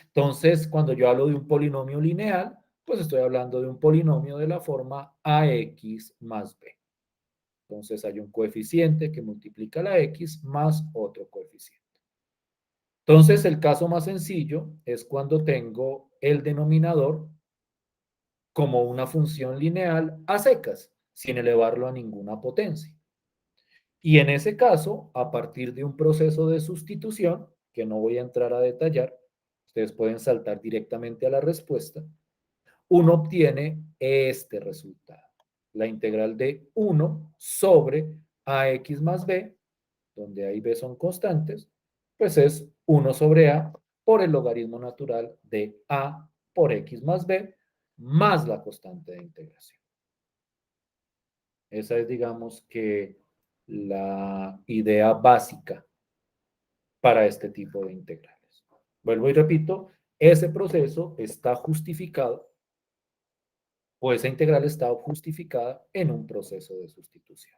Entonces, cuando yo hablo de un polinomio lineal, pues estoy hablando de un polinomio de la forma ax más b. Entonces hay un coeficiente que multiplica la x más otro coeficiente. Entonces el caso más sencillo es cuando tengo el denominador como una función lineal a secas, sin elevarlo a ninguna potencia. Y en ese caso, a partir de un proceso de sustitución, que no voy a entrar a detallar, ustedes pueden saltar directamente a la respuesta, uno obtiene este resultado. La integral de 1 sobre ax más b, donde a y b son constantes, pues es 1 sobre a por el logaritmo natural de a por x más b, más la constante de integración. Esa es, digamos, que la idea básica para este tipo de integrales. Vuelvo y repito, ese proceso está justificado, o esa integral está justificada en un proceso de sustitución.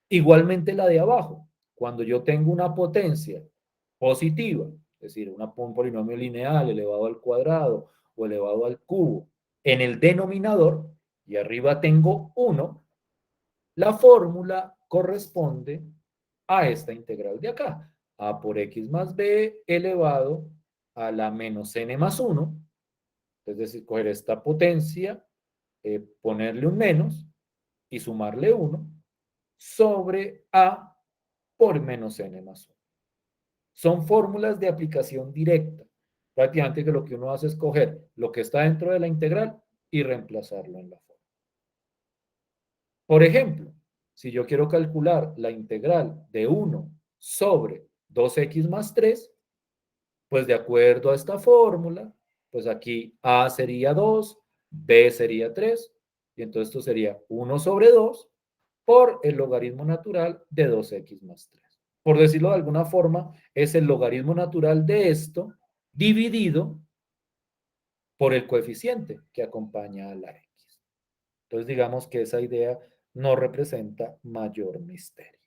Igualmente la de abajo, cuando yo tengo una potencia positiva, es decir, un polinomio lineal elevado al cuadrado o elevado al cubo, en el denominador, y arriba tengo 1, la fórmula corresponde a esta integral de acá, a por x más b elevado a la menos n más 1, es decir, coger esta potencia, ponerle un menos y sumarle 1 sobre a por menos n más 1. Son fórmulas de aplicación directa. Prácticamente que lo que uno hace es coger lo que está dentro de la integral y reemplazarlo en la fórmula. Por ejemplo, si yo quiero calcular la integral de 1 sobre 2x más 3, pues de acuerdo a esta fórmula, pues aquí a sería 2, b sería 3, y entonces esto sería 1 sobre 2 por el logaritmo natural de 2x más 3. Por decirlo de alguna forma, es el logaritmo natural de esto dividido por el coeficiente que acompaña a la x. Entonces digamos que esa idea no representa mayor misterio.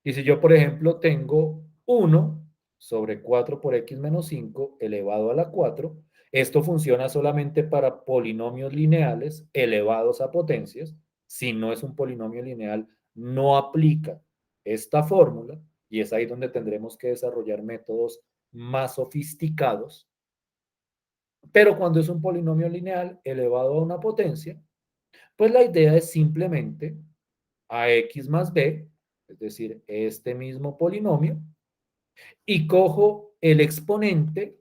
Y si yo, por ejemplo, tengo 1 sobre 4 por x menos 5 elevado a la 4, esto funciona solamente para polinomios lineales elevados a potencias. Si no es un polinomio lineal, no aplica esta fórmula, y es ahí donde tendremos que desarrollar métodos más sofisticados. Pero cuando es un polinomio lineal elevado a una potencia, pues la idea es simplemente ax más b, es decir, este mismo polinomio, y cojo el exponente,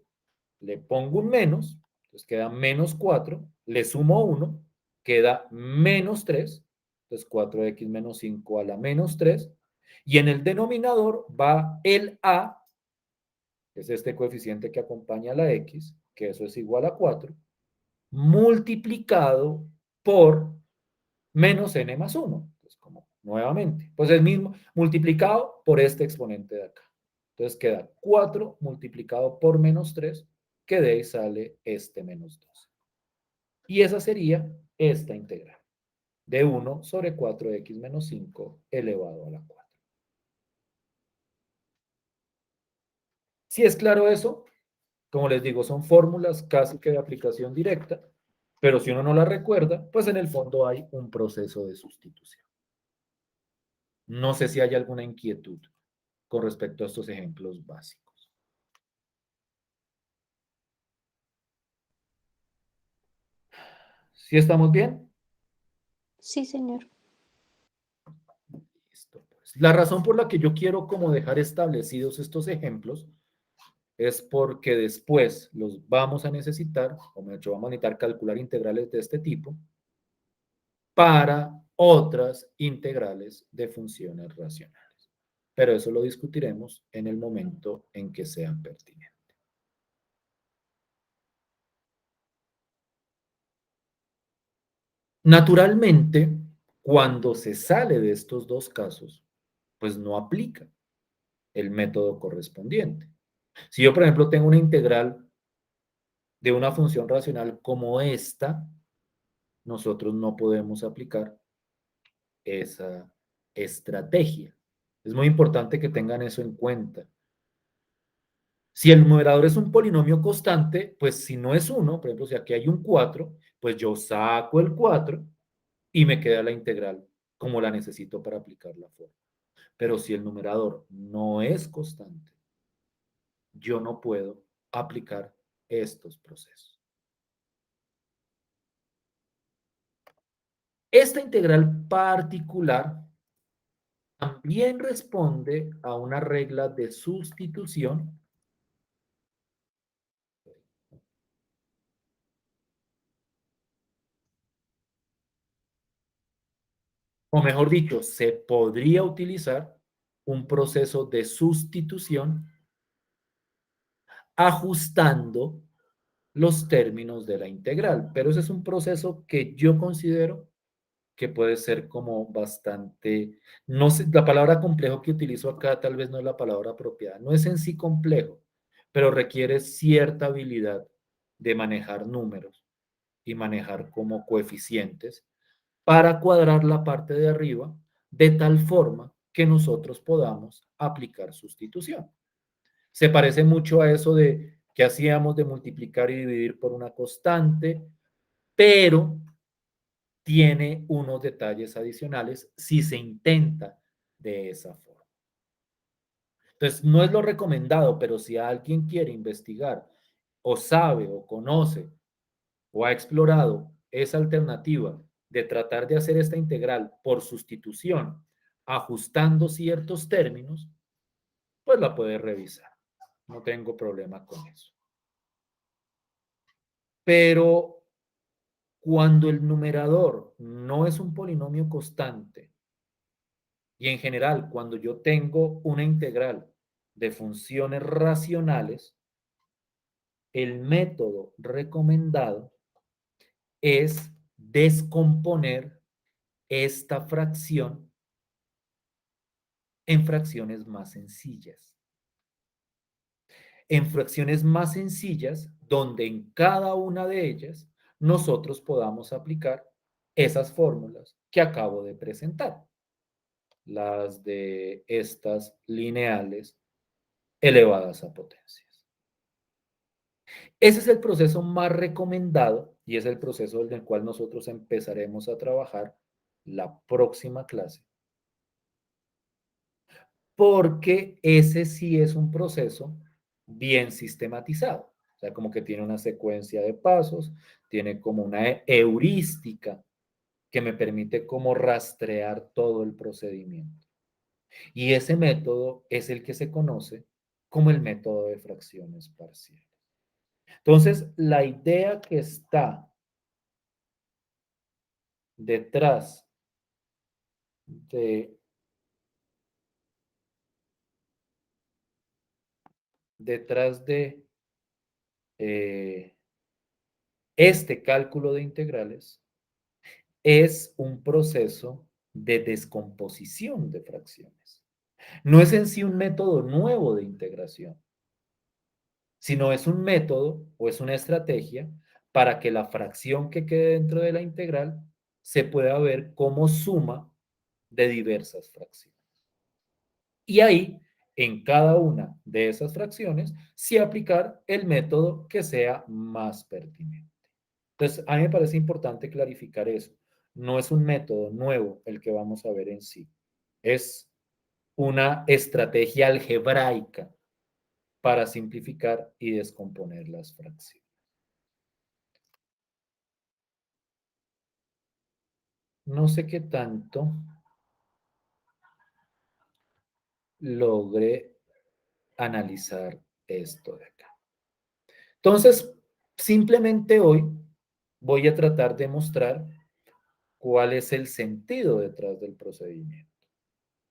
le pongo un menos, entonces queda menos 4, le sumo 1, queda menos 3, entonces 4x menos 5 a la menos 3, y en el denominador va el a, que es este coeficiente que acompaña a la x, que eso es igual a 4, multiplicado por menos n más 1. Entonces, como nuevamente, pues el mismo multiplicado por este exponente de acá. Entonces queda 4 multiplicado por menos 3, que de ahí sale este menos 2. Y esa sería esta integral de 1 sobre 4x menos 5 elevado a la 4. Si es claro eso, como les digo, son fórmulas casi que de aplicación directa, pero si uno no las recuerda, pues en el fondo hay un proceso de sustitución. No sé si hay alguna inquietud con respecto a estos ejemplos básicos. ¿Sí estamos bien? Sí, señor. Listo, pues. La razón por la que yo quiero como dejar establecidos estos ejemplos es porque después los vamos a necesitar, o mejor dicho, vamos a necesitar calcular integrales de este tipo para otras integrales de funciones racionales. Pero eso lo discutiremos en el momento en que sean pertinentes. Naturalmente, cuando se sale de estos dos casos, pues no aplica el método correspondiente. Si yo, por ejemplo, tengo una integral de una función racional como esta, nosotros no podemos aplicar esa estrategia. Es muy importante que tengan eso en cuenta. Si el numerador es un polinomio constante, pues si no es 1, por ejemplo, si aquí hay un 4, pues yo saco el 4 y me queda la integral como la necesito para aplicar la forma. Pero si el numerador no es constante, yo no puedo aplicar estos procesos. Esta integral particular también responde a una regla de sustitución o mejor dicho, se podría utilizar un proceso de sustitución ajustando los términos de la integral. Pero ese es un proceso que yo considero que puede ser como bastante, no sé, la palabra complejo que utilizo acá tal vez no es la palabra apropiada, no es en sí complejo, pero requiere cierta habilidad de manejar números y manejar como coeficientes para cuadrar la parte de arriba de tal forma que nosotros podamos aplicar sustitución. Se parece mucho a eso de que hacíamos de multiplicar y dividir por una constante, pero tiene unos detalles adicionales si se intenta de esa forma. Entonces, no es lo recomendado, pero si alguien quiere investigar o sabe o conoce o ha explorado esa alternativa de tratar de hacer esta integral por sustitución, ajustando ciertos términos, pues la puede revisar. No tengo problema con eso. Pero cuando el numerador no es un polinomio constante, y en general, cuando yo tengo una integral de funciones racionales, el método recomendado es descomponer esta fracción en fracciones más sencillas. En fracciones más sencillas, donde en cada una de ellas nosotros podamos aplicar esas fórmulas que acabo de presentar, las de estas lineales elevadas a potencias. Ese es el proceso más recomendado y es el proceso en el cual nosotros empezaremos a trabajar la próxima clase, porque ese sí es un proceso bien sistematizado. O sea, como que tiene una secuencia de pasos, tiene como una heurística que me permite como rastrear todo el procedimiento. Y ese método es el que se conoce como el método de fracciones parciales. Entonces, la idea que está detrás de, detrás de eh, Este cálculo de integrales es un proceso de descomposición de fracciones. No es en sí un método nuevo de integración, sino es un método o es una estrategia para que la fracción que quede dentro de la integral se pueda ver como suma de diversas fracciones. Y ahí, en cada una de esas fracciones, sí aplicar el método que sea más pertinente. Entonces, a mí me parece importante clarificar eso. No es un método nuevo el que vamos a ver en sí. Es una estrategia algebraica para simplificar y descomponer las fracciones. No sé qué tanto logré analizar esto de acá. Entonces, simplemente hoy voy a tratar de mostrar cuál es el sentido detrás del procedimiento.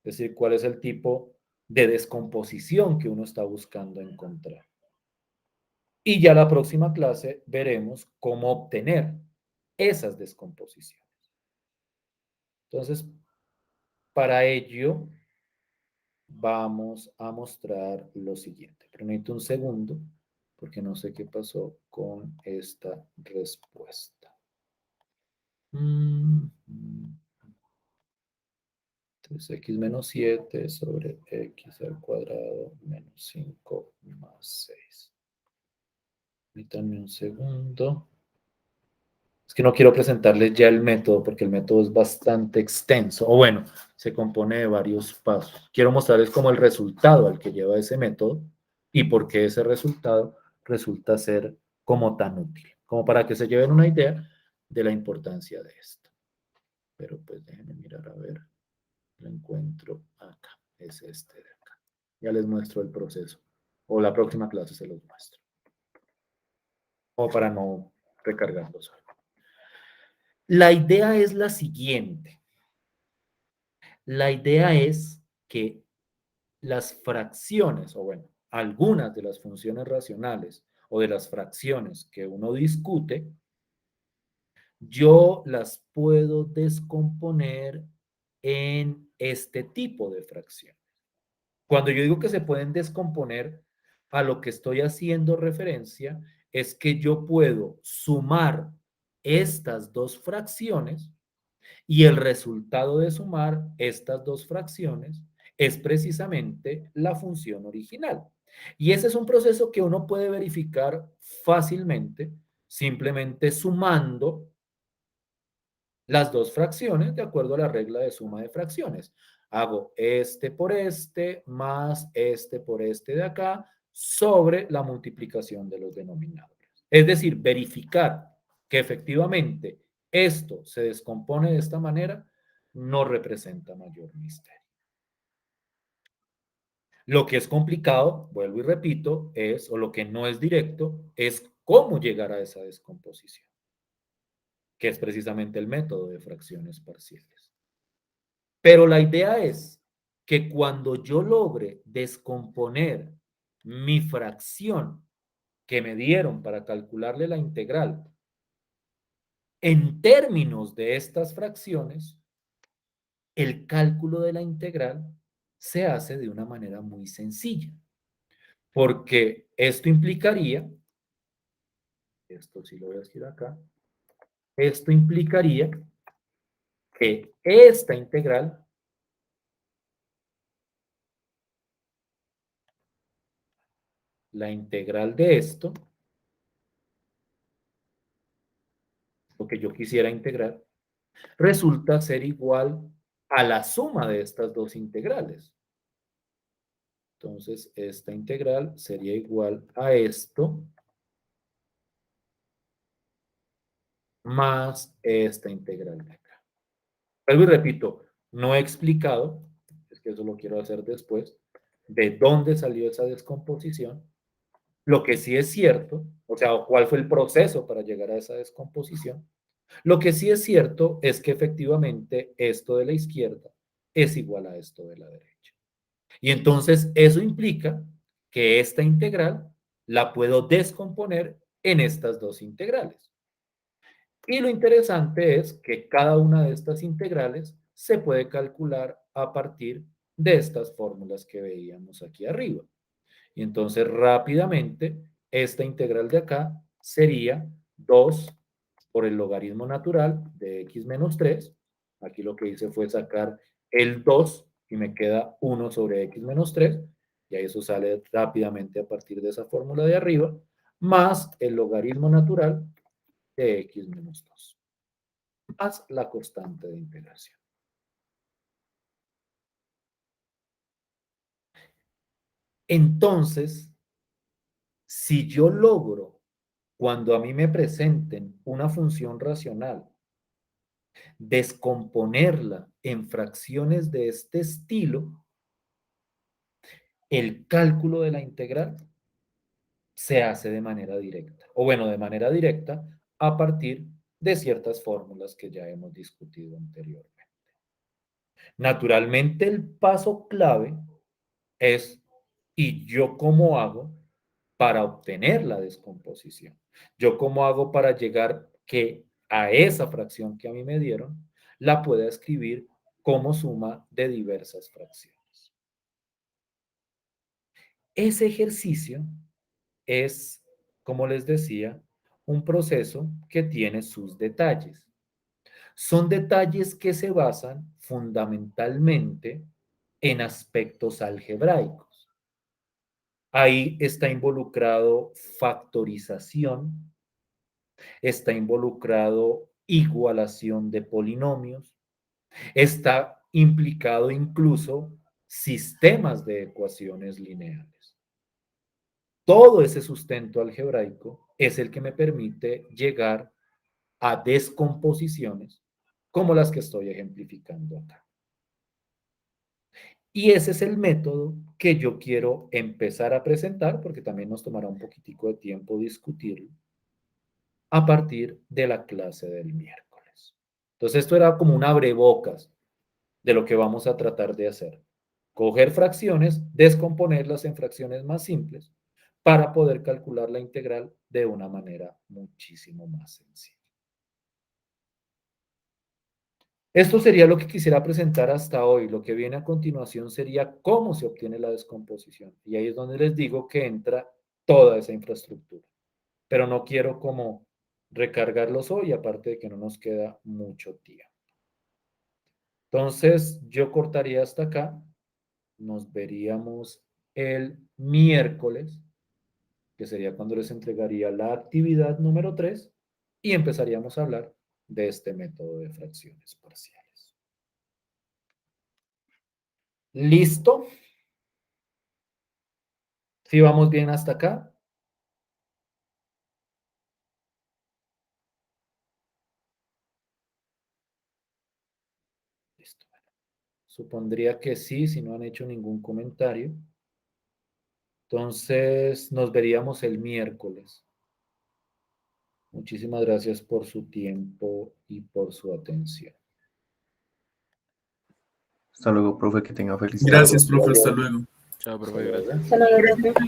Es decir, cuál es el tipo de descomposición que uno está buscando encontrar. Y ya la próxima clase veremos cómo obtener esas descomposiciones. Entonces, para ello, vamos a mostrar lo siguiente. Pero necesito un segundo, porque no sé qué pasó con esta respuesta. Entonces, x menos 7 sobre x al cuadrado menos 5 más 6. Permítanme un segundo. Es que no quiero presentarles ya el método porque el método es bastante extenso. O bueno, se compone de varios pasos. Quiero mostrarles como el resultado al que lleva ese método y por qué ese resultado resulta ser como tan útil. Como para que se lleven una idea de la importancia de esto. Pero pues déjenme mirar a ver. Lo encuentro acá. Es este de acá. Ya les muestro el proceso. O la próxima clase se los muestro. O para no recargarlos. La idea es la siguiente. La idea es que las fracciones, o bueno, algunas de las funciones racionales o de las fracciones que uno discute, yo las puedo descomponer en este tipo de fracciones. Cuando yo digo que se pueden descomponer, a lo que estoy haciendo referencia es que yo puedo sumar estas dos fracciones y el resultado de sumar estas dos fracciones es precisamente la función original. Y ese es un proceso que uno puede verificar fácilmente simplemente sumando las dos fracciones de acuerdo a la regla de suma de fracciones. Hago este por este más este por este de acá sobre la multiplicación de los denominadores. Es decir, verificar que efectivamente esto se descompone de esta manera no representa mayor misterio. Lo que es complicado, vuelvo y repito, o lo que no es directo, es cómo llegar a esa descomposición, que es precisamente el método de fracciones parciales. Pero la idea es que cuando yo logre descomponer mi fracción que me dieron para calcularle la integral en términos de estas fracciones, el cálculo de la integral se hace de una manera muy sencilla, porque esto implicaría, esto sí lo voy a escribir acá, esto implicaría que esta integral la integral de esto, lo que yo quisiera integrar, resulta ser igual a la suma de estas dos integrales. Entonces, esta integral sería igual a esto más esta integral de acá. Vuelvo y repito, no he explicado, es que eso lo quiero hacer después, de dónde salió esa descomposición. Lo que sí es cierto, o sea, cuál fue el proceso para llegar a esa descomposición. Lo que sí es cierto es que efectivamente esto de la izquierda es igual a esto de la derecha. Y entonces eso implica que esta integral la puedo descomponer en estas dos integrales. Y lo interesante es que cada una de estas integrales se puede calcular a partir de estas fórmulas que veíamos aquí arriba. Y entonces rápidamente esta integral de acá sería 2 por el logaritmo natural de x menos 3. Aquí lo que hice fue sacar el 2 y me queda 1 sobre x menos 3. Y ahí eso sale rápidamente a partir de esa fórmula de arriba, más el logaritmo natural de x menos 2. Más la constante de integración. Entonces, si yo logro, cuando a mí me presenten una función racional, descomponerla en fracciones de este estilo, el cálculo de la integral se hace de manera directa. O bueno, de manera directa a partir de ciertas fórmulas que ya hemos discutido anteriormente. Naturalmente, el paso clave es, ¿y yo cómo hago para obtener la descomposición? ¿Yo cómo hago para llegar que a esa fracción que a mí me dieron la pueda escribir como suma de diversas fracciones? Ese ejercicio es, como les decía, un proceso que tiene sus detalles. Son detalles que se basan fundamentalmente en aspectos algebraicos. Ahí está involucrado factorización, está involucrado igualación de polinomios, está implicado incluso sistemas de ecuaciones lineales. Todo ese sustento algebraico es el que me permite llegar a descomposiciones como las que estoy ejemplificando acá. Y ese es el método que yo quiero empezar a presentar, porque también nos tomará un poquitico de tiempo discutirlo, a partir de la clase del miércoles. Entonces esto era como un abrebocas de lo que vamos a tratar de hacer. Coger fracciones, descomponerlas en fracciones más simples para poder calcular la integral de una manera muchísimo más sencilla. Esto sería lo que quisiera presentar hasta hoy. Lo que viene a continuación sería cómo se obtiene la descomposición. Y ahí es donde les digo que entra toda esa infraestructura. Pero no quiero como recargarlos hoy, aparte de que no nos queda mucho tiempo. Entonces, yo cortaría hasta acá. Nos veríamos el miércoles, que sería cuando les entregaría la actividad número 3, y empezaríamos a hablar de este método de fracciones parciales. ¿Listo? ¿Sí vamos bien hasta acá? Listo. Supondría que sí, si no han hecho ningún comentario. Entonces, nos veríamos el miércoles. Muchísimas gracias por su tiempo y por su atención. Hasta luego, profe, que tenga feliz tarde. Gracias, profe. Hasta luego. Chao, Hasta profe. luego. Gracias. Hasta luego, profe.